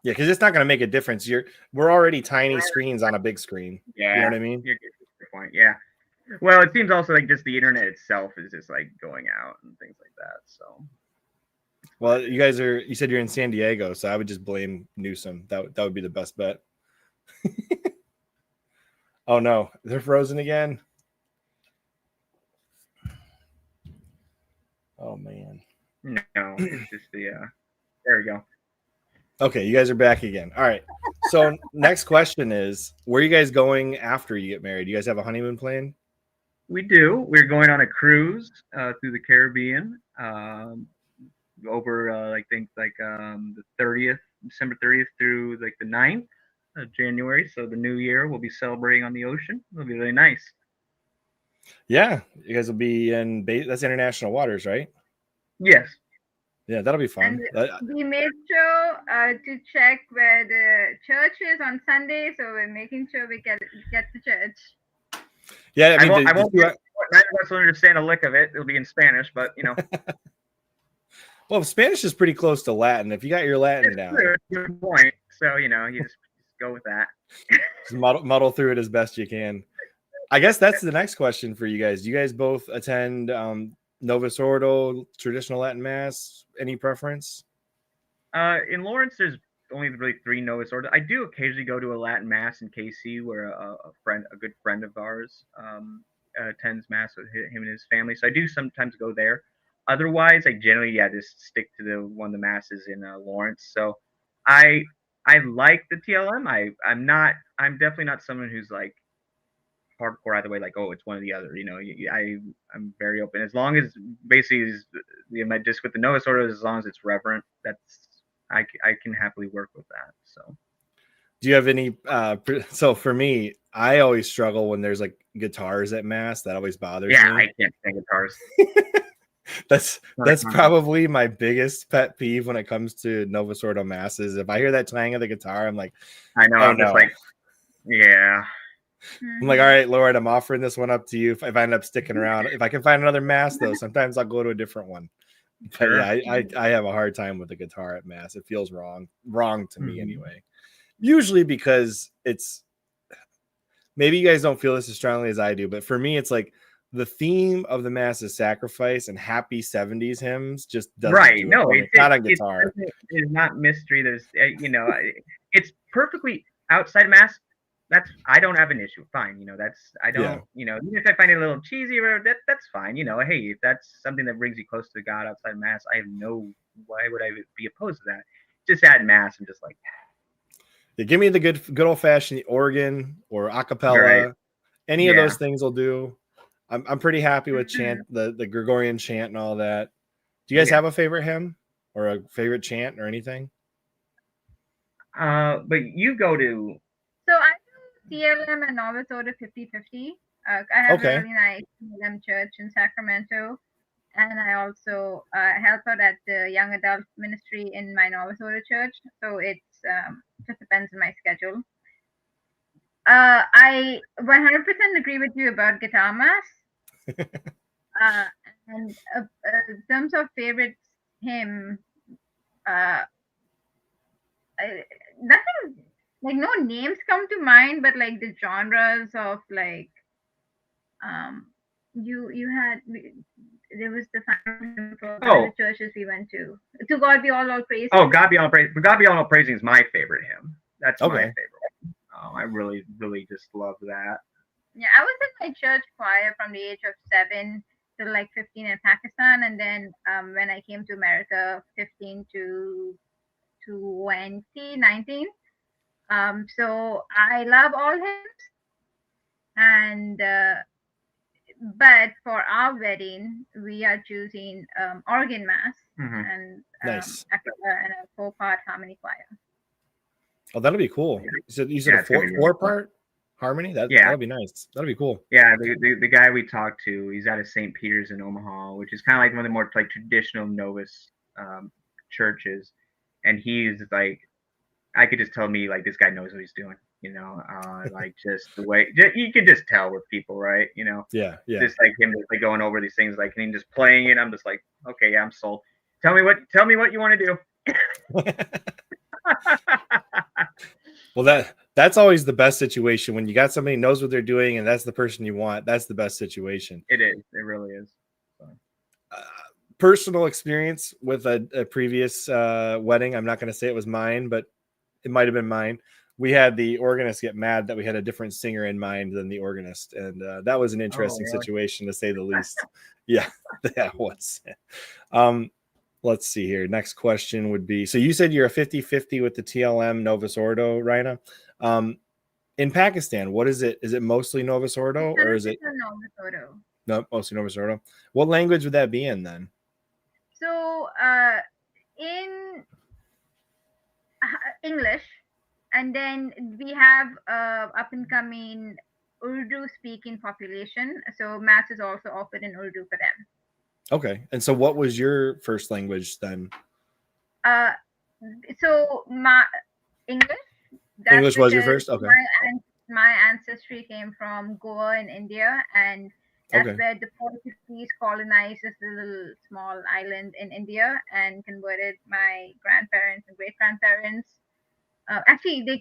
Yeah, because it's not going to make a difference. We're already tiny screens on a big screen. Yeah, you know what I mean. You're good to your point. Yeah. Well, it seems also like just the internet itself is just like going out and things like that. So. Well, you said you're in San Diego, so I would just blame Newsom. That would be the best bet. Oh no, they're frozen again. Oh man. No, it's just there we go. Okay, you guys are back again. All right. So next question is, where are you guys going after you get married? You guys have a honeymoon plan? We do. We're going on a cruise through the Caribbean over I think like the 30th, December 30th through like the 9th of January. So the new year we'll be celebrating on the ocean. It'll be really nice. Yeah, you guys will be in that's international waters, right? Yes. Yeah, that'll be fun. We made sure to check where the church is on Sunday, so we're making sure we get to church. Yeah, I mean, none of us will understand a lick of it. It'll be in Spanish, but you know. Well, Spanish is pretty close to Latin. If you got your Latin down, good point. So you know, you just go with that. Just muddle through it as best you can. I guess that's the next question for you guys. Do you guys both attend Novus Ordo, traditional Latin Mass? Any preference? In Lawrence, there's only really 3 Novus Ordo. I do occasionally go to a Latin Mass in KC, where a good friend of ours attends Mass with him and his family. So I do sometimes go there. Otherwise, I generally just stick to the one of the masses in Lawrence. So I like the TLM. I'm definitely not someone who's like hardcore either way, like, oh, it's one or the other. You know, I'm very open, as long as basically just with the Novus Ordo, as long as it's reverent, I can happily work with that. So do you have any so for me, I always struggle when there's like guitars at Mass. That always bothers me. I can't stand guitars. That's probably my biggest pet peeve when it comes to Novus Ordo masses. If I hear that twang of the guitar, I'm like, I know, I'm just like, yeah. I'm like, all right, Lord, I'm offering this one up to you if I end up sticking around. If I can find another Mass, though, sometimes I'll go to a different one. But yeah, I have a hard time with the guitar at Mass. It feels wrong to me anyway. Usually because it's, maybe you guys don't feel this as strongly as I do, but for me, it's like the theme of the mass is sacrifice, and happy 70s hymns just doesn't Right. do it No, for me. Not on guitar. it's not mystery. There's, it's perfectly outside of mass. I don't have an issue. Fine. I don't, even if I find it a little cheesy or that's fine. Hey, if that's something that brings you close to God outside of mass, why would I be opposed to that? Just at mass, I'm just like, yeah, give me the good old fashioned organ or a cappella. Right. Any of those things will do. I'm pretty happy with chant, the Gregorian chant and all that. Do you guys have a favorite hymn or a favorite chant or anything? But you go to. So I do CLM and Novice Order 50/50. I have a really nice CLM church in Sacramento, and I also help out at the young adult ministry in my Novice Order church. So it's just depends on my schedule. I 100% agree with you about guitar mass. And in terms of favorite hymn, nothing, like no names come to mind, but like the genres of like there was the the churches we went to God be all praise. Oh, God be all praise. God be all praising is my favorite hymn. That's my favorite. I really, really just love that. Yeah, I was in my church choir from the age of 7 to like 15 in Pakistan, and then when I came to America, 15 to 2019. So I love all hymns, and but for our wedding, we are choosing organ mass and nice. and a 4-part harmony choir. Oh, that'll be cool. You said a 4-part harmony? That'll be nice. That'll be cool. Yeah, the guy we talked to, he's out of St. Peter's in Omaha, which is kind of like one of the more like traditional novice churches, and he's like, I could just tell me like this guy knows what he's doing, like just the way you could just tell with people, right? Yeah. Just like him just like going over these things, like and just playing it. I'm just like, okay, yeah, I'm sold. Tell me what you want to do. Well, that's always the best situation when you got somebody who knows what they're doing and that's the person you want. That's the best situation. It is. It really is. So. Personal experience with a previous wedding. I'm not going to say it was mine, but it might have been mine. We had the organist get mad that we had a different singer in mind than the organist, and that was an interesting situation to say the least. Yeah, that was. Let's see here. Next question would be, so you said you're a 50/50 with the TLM Novus Ordo, Raina. In Pakistan, what is it? Is it mostly Novus Ordo or is it Novus Ordo? No, mostly Novus Ordo. What language would that be in then? So in English, and then we have up and coming Urdu speaking population. So mass is also offered in Urdu for them. Okay. And so what was your first language then? So my English. English was your first? Okay. My ancestry came from Goa in India, and that's where the Portuguese colonized this little small island in India and converted my grandparents and great grandparents. Actually, the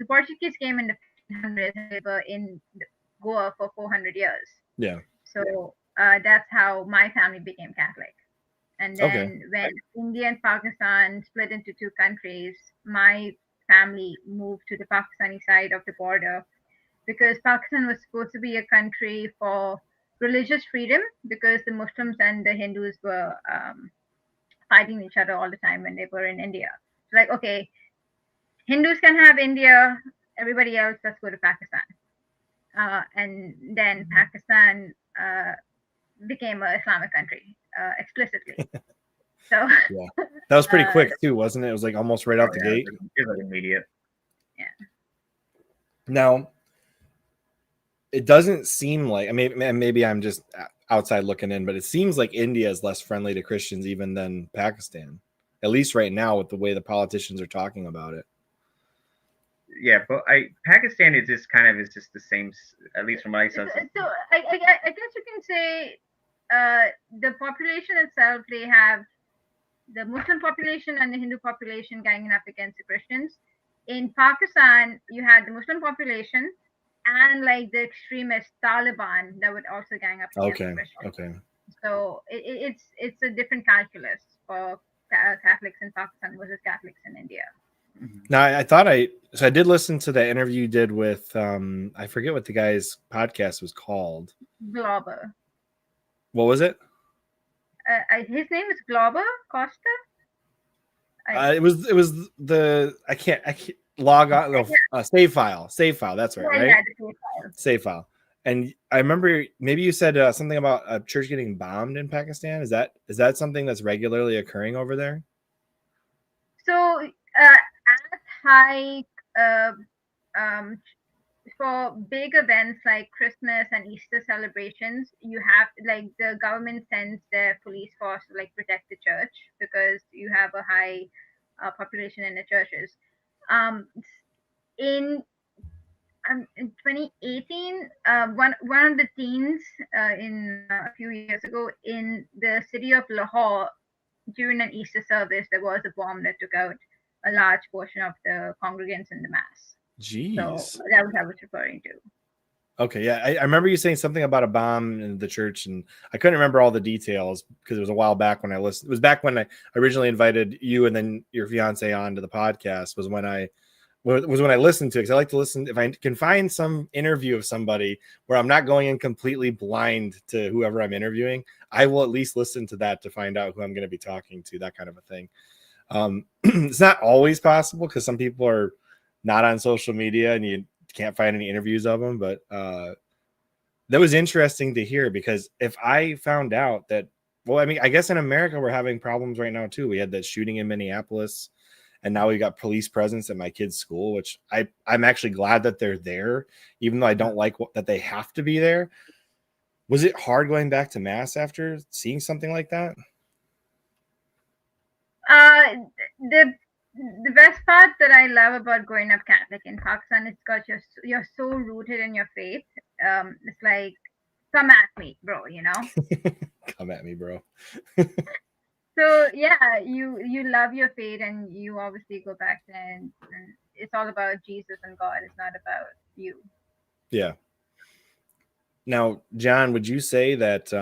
Portuguese came in the 1500s and they were in Goa for 400 years. Yeah. So that's how my family became Catholic. And then when India and Pakistan split into two countries, my family moved to the Pakistani side of the border because Pakistan was supposed to be a country for religious freedom because the Muslims and the Hindus were fighting each other all the time when they were in India. It's like, okay, Hindus can have India, everybody else, let's go to Pakistan. And then Pakistan became an Islamic country explicitly. So yeah, that was pretty quick too, wasn't it? It was like almost right out the gate. It was immediate. Yeah. Now, it doesn't seem like, I mean, maybe I'm just outside looking in, but it seems like India is less friendly to Christians even than Pakistan, at least right now with the way the politicians are talking about it. Yeah, but Pakistan is just the same, at least from what I saw. So I guess you can say the population itself, they have the Muslim population and the Hindu population ganging up against the Christians. In Pakistan, you had the Muslim population, and like the extremist Taliban that would also gang up against Okay. Christians. Okay. So it's a different calculus for Catholics in Pakistan versus Catholics in India. Now I thought I did listen to the interview you did with I forget what the guy's podcast was called. Glauber. What was it? His name is Glauber Costa. It was the I can't log on save file. That's right, right? Yeah, the file. Save file. And I remember maybe you said something about a church getting bombed in Pakistan. Is that something that's regularly occurring over there? So at high for big events like Christmas and Easter celebrations, you have like the government sends their police force to like protect the church because you have a high population in the churches. In in 2018, one of the teens in a few years ago in the city of Lahore during an Easter service, there was a bomb that took out a large portion of the congregants in the mass. Jeez. So that was what I was referring to. Okay, yeah, I remember you saying something about a bomb in the church, and I couldn't remember all the details because it was a while back when I listened. It was back when I originally invited you and then your fiance on to the podcast. Was when I listened to it, because I like to listen. If I can find some interview of somebody where I'm not going in completely blind to whoever I'm interviewing, I will at least listen to that to find out who I'm going to be talking to, that kind of a thing. It's not always possible because some people are not on social media and you can't find any interviews of them, but that was interesting to hear, because if I found out that, well, I mean, I guess in America we're having problems right now too. We had that shooting in Minneapolis, and now we got police presence at my kids' school, which I'm actually glad that they're there, even though I don't like that they have to be there. Was it hard going back to mass after seeing something like that? The best part that I love about growing up Catholic in Pakistan is because you're so rooted in your faith. It's like, come at me, bro, you know. Come at me, bro. So yeah, you love your faith and you obviously go back there, and it's all about Jesus and God. It's not about you. Yeah. Now, John, would you say that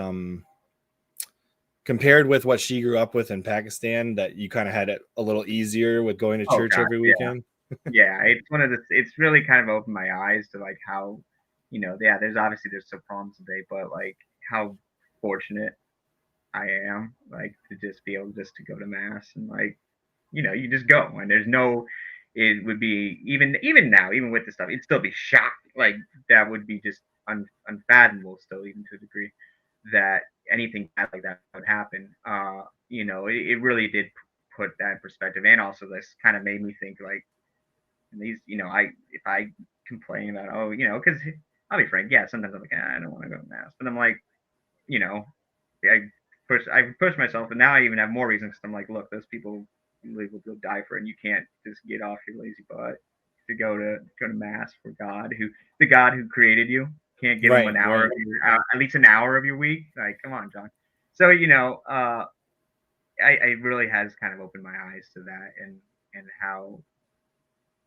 compared with what she grew up with in Pakistan, that you kind of had it a little easier with going to church every weekend? Yeah, it's really kind of opened my eyes to like how, there's still problems today, but like how fortunate I am, like to just be able just to go to mass and like, you just go, and there's no, it would be even now, even with this stuff, it'd still be shocking. Like that would be just unfathomable still, even to a degree, that anything bad like that would happen. It really did put that in perspective, and also this kind of made me think like, these, if I complain about, because I'll be frank, yeah, sometimes I'm like, I don't want to go to mass, but I'm like, I push myself, and now I even have more reasons, because I'm like, look, those people will die for it, and you can't just get off your lazy butt to go to mass for the God who created you. Can't give him an hour of at least an hour of your week. Like, come on, John. So I really has kind of opened my eyes to that, and how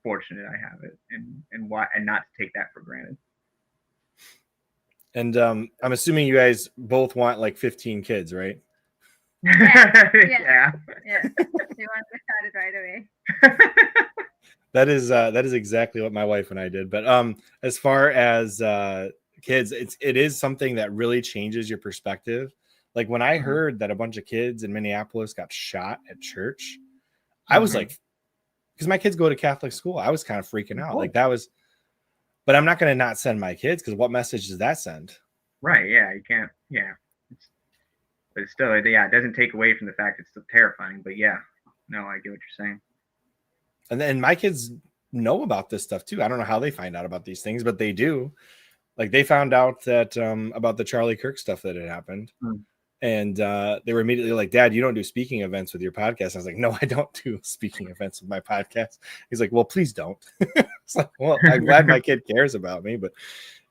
fortunate I have it, and why, and not to take that for granted. And I'm assuming you guys both want like 15 kids, right? Yeah. You want to start it right away. That is exactly what my wife and I did. But as far as kids, it is something that really changes your perspective. Like when I heard that a bunch of kids in Minneapolis got shot at church, I was like, because my kids go to Catholic school, I was kind of freaking out. Like that was, but I'm not going to not send my kids, because what message does that send? Right. Yeah, you can't. Yeah. But still, yeah, it doesn't take away from the fact it's still terrifying. But yeah, no, I get what you're saying. And then my kids know about this stuff too. I don't know how they find out about these things, but they do. Like they found out that about the Charlie Kirk stuff that had happened. And they were immediately like, Dad, you don't do speaking events with your podcast. I was like, no, I don't do speaking events with my podcast. He's like, well, please don't. It's like, well, I'm glad my kid cares about me. But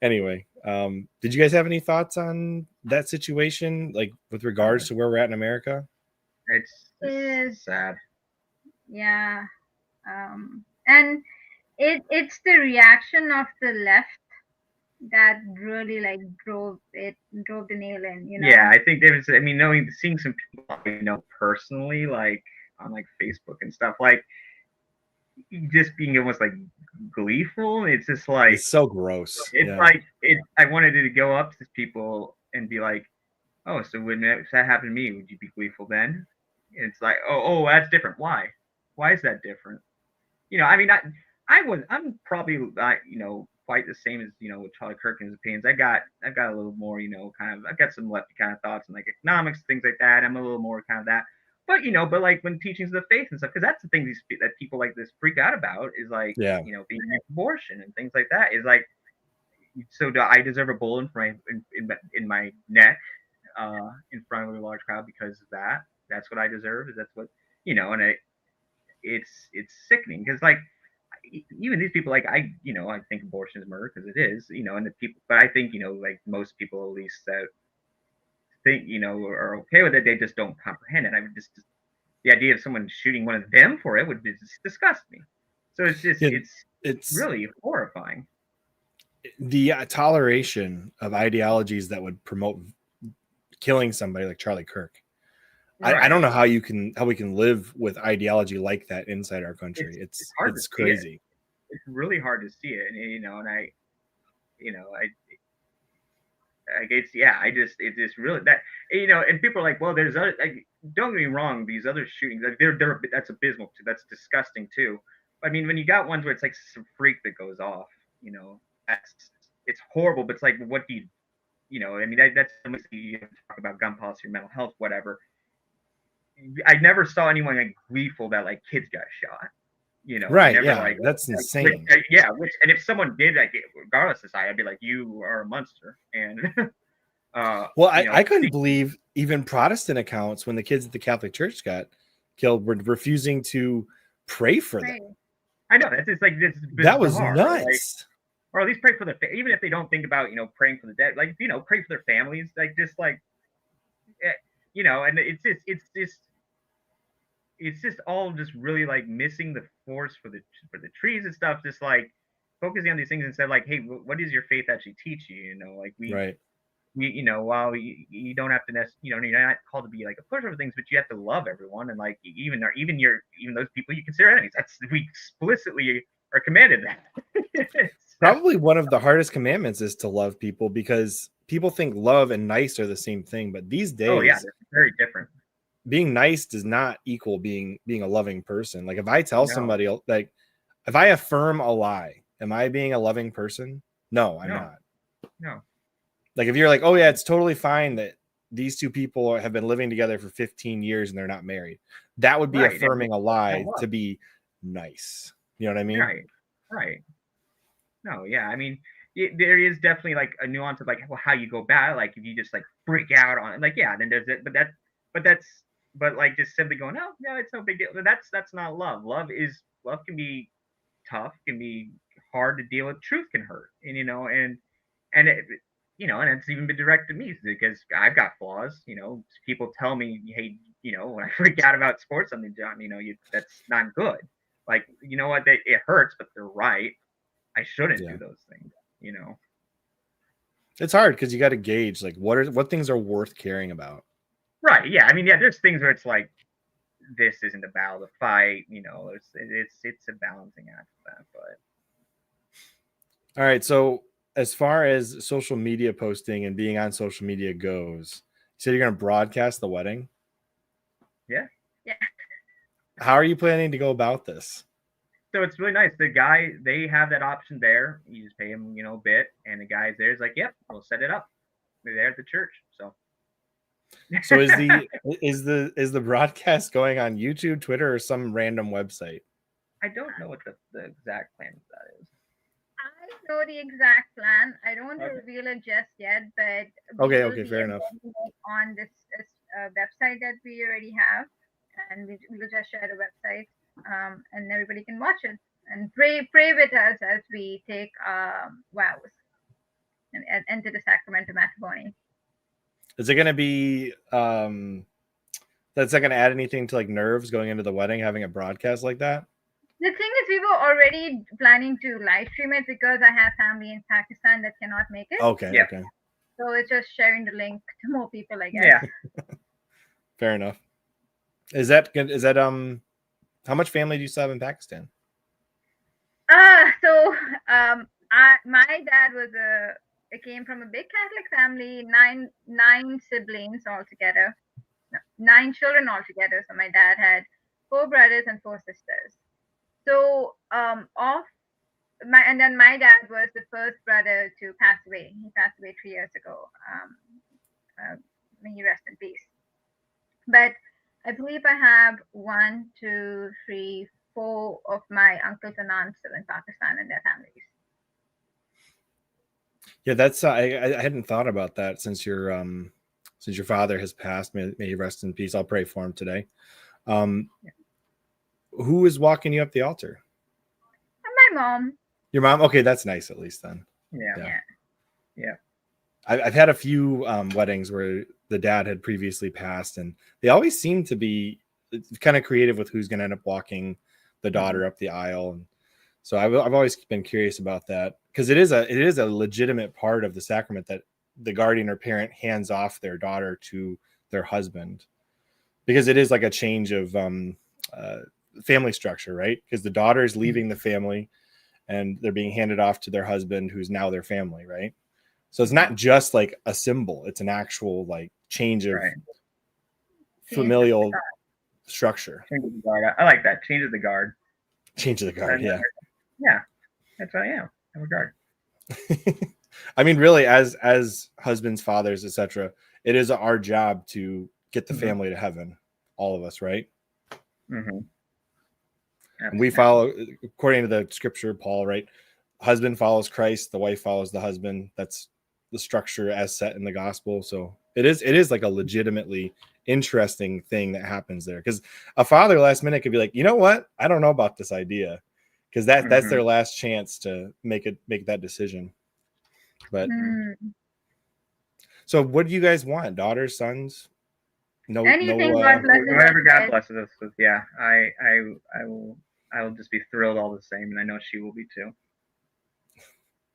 anyway, did you guys have any thoughts on that situation, like with regards to where we're at in America? It's sad. Yeah. And it's the reaction of the left that really like drove the nail in, you know. Yeah, I think there's, I mean, seeing some people I know personally, like on like Facebook and stuff, like just being almost like gleeful. It's just like, It's so gross. it's like, I wanted to go up to people and be like, oh, so when that happened to me, would you be gleeful then? And it's like, oh, that's different. Why? Why is that different? You know, I mean, I'm probably not, quite the same as, with Charlie Kirk's opinions. I've got a little more, I've got some lefty kind of thoughts on like economics, things like that. I'm a little more kind of that. But, but like when teachings of the faith and stuff, because that's the thing that people like this freak out about is like, being against abortion and things like that is like, so do I deserve a bullet in my neck, in front of a large crowd because of that? That's what I deserve. Is that's what, and it's sickening because like even these people, like I think abortion is murder because it is, and the people, but I think like most people at least that think are okay with it, they just don't comprehend it. I would just the idea of someone shooting one of them for it would just disgust me. So it's just it's really horrifying. The toleration of ideologies that would promote killing somebody like Charlie Kirk. Right. I don't know how we can live with ideology like that inside our country. It's crazy. It's really hard to see it, and it's just really that, and people are like, well, there's other, like, don't get me wrong, these other shootings, like, they're that's abysmal too, that's disgusting too. I mean, when you got ones where it's like some freak that goes off, it's horrible, but it's like, what do I mean, that's you talk about gun policy or mental health, whatever. I never saw anyone like gleeful that like kids got shot. Right? Never, yeah, like, that's insane. And if someone did, like, regardless of society, I'd be like, you are a monster. And well, I couldn't believe even Protestant accounts when the kids at the Catholic Church got killed were refusing to pray for them. I know that's like this. That was nuts. Like, or at least pray for even if they don't think about praying for the dead, like pray for their families, like just like and it's just all just really like missing the force for the trees and stuff, just like focusing on these things instead, like, hey, what does your faith actually teach you? Like while you don't have to you're not called to be like a pusher for things, but you have to love everyone, and like even those people you consider enemies. We explicitly are commanded that. Probably one of the hardest commandments is to love people, because people think love and nice are the same thing, but these days, they're very different. Being nice does not equal being a loving person. Like if I tell somebody, like if I affirm a lie, am I being a loving person? No, I'm not. No. Like if you're like, oh yeah, it's totally fine that these two people have been living together for 15 years and they're not married, that would be affirming a lie to be nice. You know what I mean? Right. No, yeah. I mean, there is definitely like a nuance of like how you go about it. Like if you just like freak out on it, like, yeah, then there's it. But like just simply going, no, it's no big deal. That's not love. Love can be tough, can be hard to deal with. Truth can hurt, and and it, and it's even been directed to me because I've got flaws. People tell me, hey, when I freak out about sports, something, John, that's not good. Like, you know what? It hurts, but they're right. I shouldn't do those things. It's hard because you got to gauge like what things are worth caring about. Right. Yeah. I mean, yeah. There's things where it's like, this isn't a battle to fight. It's a balancing act of that. But all right. So as far as social media posting and being on social media goes, you said you're going to broadcast the wedding. Yeah. How are you planning to go about this? So it's really nice. The guy, they have that option there. You just pay him, a bit, and the guy's there is like, yep, we'll set it up. They're there at the church. So is the broadcast going on YouTube, Twitter, or some random website? I don't know what the exact plan of that is. I know the exact plan. I don't want to reveal it just yet, but okay, fair enough. On this website that we already have, and we'll just share the website, and everybody can watch it and pray with us as we take vows and enter the sacrament of matrimony. Is it going to be that's not going to add anything to like nerves going into the wedding, having a broadcast like that? The thing is, we were already planning to live stream it because I have family in Pakistan that cannot make it. Okay. Yeah. Okay. So it's just sharing the link to more people, I guess. Yeah. Fair enough. Is that good? Is that how much family do you still have in Pakistan? My dad came from a big Catholic family, nine siblings altogether, no, 9 children altogether. So my dad had 4 brothers and 4 sisters. So and then my dad was the first brother to pass away. He passed away 3 years ago. May he rest in peace. But I believe I have 1, 2, 3, 4 of my uncles and aunts still in Pakistan and their families. Yeah, that's I hadn't thought about that since your father has passed. May he rest in peace. I'll pray for him today. Who is walking you up the altar? And my mom. Your mom? Okay, that's nice at least then. Yeah. I've had a few weddings where the dad had previously passed, and they always seem to be kind of creative with who's going to end up walking the daughter up the aisle. And so I've always been curious about that, because it is a legitimate part of the sacrament that the guardian or parent hands off their daughter to their husband, because it is like a change of family structure, right? Because the daughter is leaving the family and they're being handed off to their husband, who's now their family, right? So it's not just like a symbol; it's an actual like change of familial structure. Change of the guard. I like that. Change of the guard. Change of the guard. Yeah. Yeah, that's what I am. I'm a guard. I mean, really, as husbands, fathers, etc., it is our job to get the family to heaven. All of us, right? And we follow according to the scripture, Paul, right? Husband follows Christ, the wife follows the husband. That's the structure as set in the gospel. So it is like a legitimately interesting thing that happens there, because a father last minute could be like, you know what, I don't know about this idea, because that's their last chance to make that decision. But so what do you guys want? Daughters, sons? No, anything God blesses us. Whatever God blesses us with. Yeah, I will just be thrilled all the same, and I know she will be too.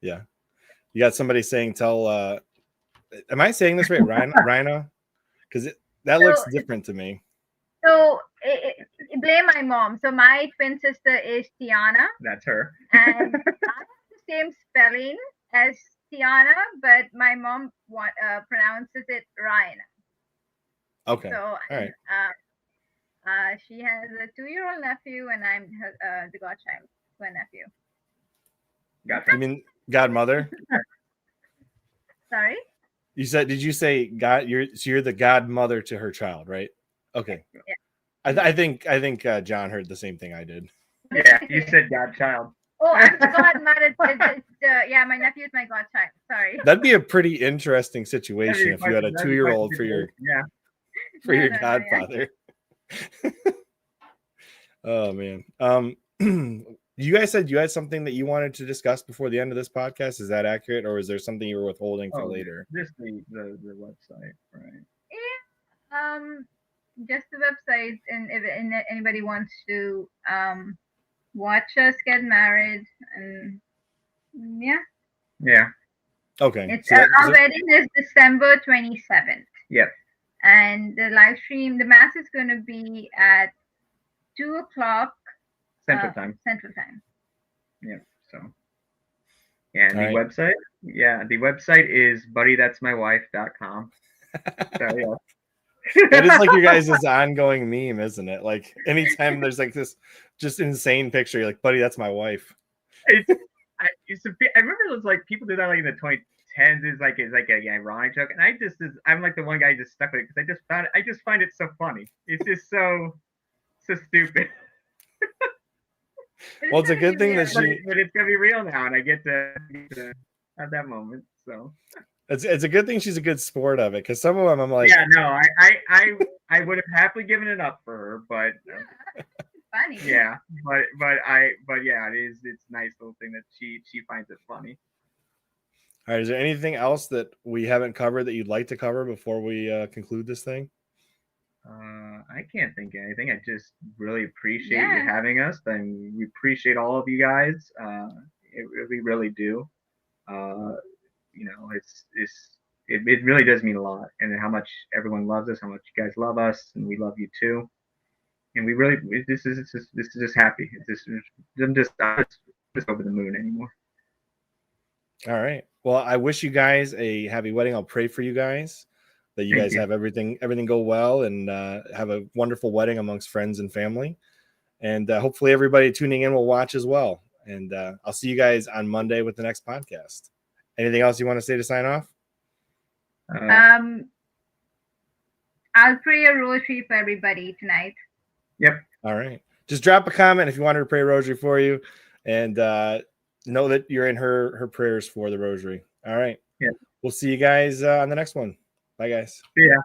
Yeah. You got somebody saying, tell am I saying this right, Rhina? Because that looks different to me. So blame my mom. So my twin sister is Tiana. That's her. And I have the same spelling as Tiana, but my mom pronounces it Ryan. Okay. So all right. She has a 2-year-old nephew, and I'm the godchild to a nephew. Gotcha. You mean godmother? Sorry? Did you say God? You're the godmother to her child, right? Okay. Yeah. I think John heard the same thing I did. Yeah, you said godchild. Oh, I'm the godmother. Yeah, my nephew is my godchild. Sorry. That'd be a pretty interesting situation if you had a 2-year-old for your godfather. Yeah. Oh man. You guys said you had something that you wanted to discuss before the end of this podcast. Is that accurate, or is there something you were withholding for later? Just the website, right? Yeah. Just the website, and if anybody wants to watch us get married, and yeah. Okay. Our wedding is December 27th. Yep. And the live stream, the mass is going to be at 2:00 Central Time. Yeah. So. Yeah, and the website is buddythat'smywife.com. So yeah. It is like your guys' ongoing meme, isn't it? Like anytime there's like this just insane picture, you're like, buddy, that's my wife. I remember it was like people did that like in the 2010s. It's like an ironic joke, and I'm like the one guy who just stuck with it because I just find it so funny. It's just so stupid. Well, it's a good thing that but it's gonna be real now, and I get to have that moment. So it's a good thing she's a good sport of it, because some of them I'm like, yeah, no, I would have happily given it up for her, but funny. Yeah, but yeah, it's a nice little thing that she finds it funny. All right, is there anything else that we haven't covered that you'd like to cover before we conclude this thing? I can't think of anything. I just really appreciate you having us, and we appreciate all of you guys. We really do. You know, it really does mean a lot, and how much everyone loves us, how much you guys love us, and we love you too. And we really, this is just happy. I'm just over the moon anymore. All right. Well, I wish you guys a happy wedding. I'll pray for you guys, that you guys have everything go well, and have a wonderful wedding amongst friends and family. And hopefully everybody tuning in will watch as well. And I'll see you guys on Monday with the next podcast. Anything else you want to say to sign off? I'll pray a rosary for everybody tonight. Yep. All right. Just drop a comment if you want her to pray a rosary for you, and know that you're in her prayers for the rosary. All right. Yeah. We'll see you guys on the next one. Bye, guys. See ya.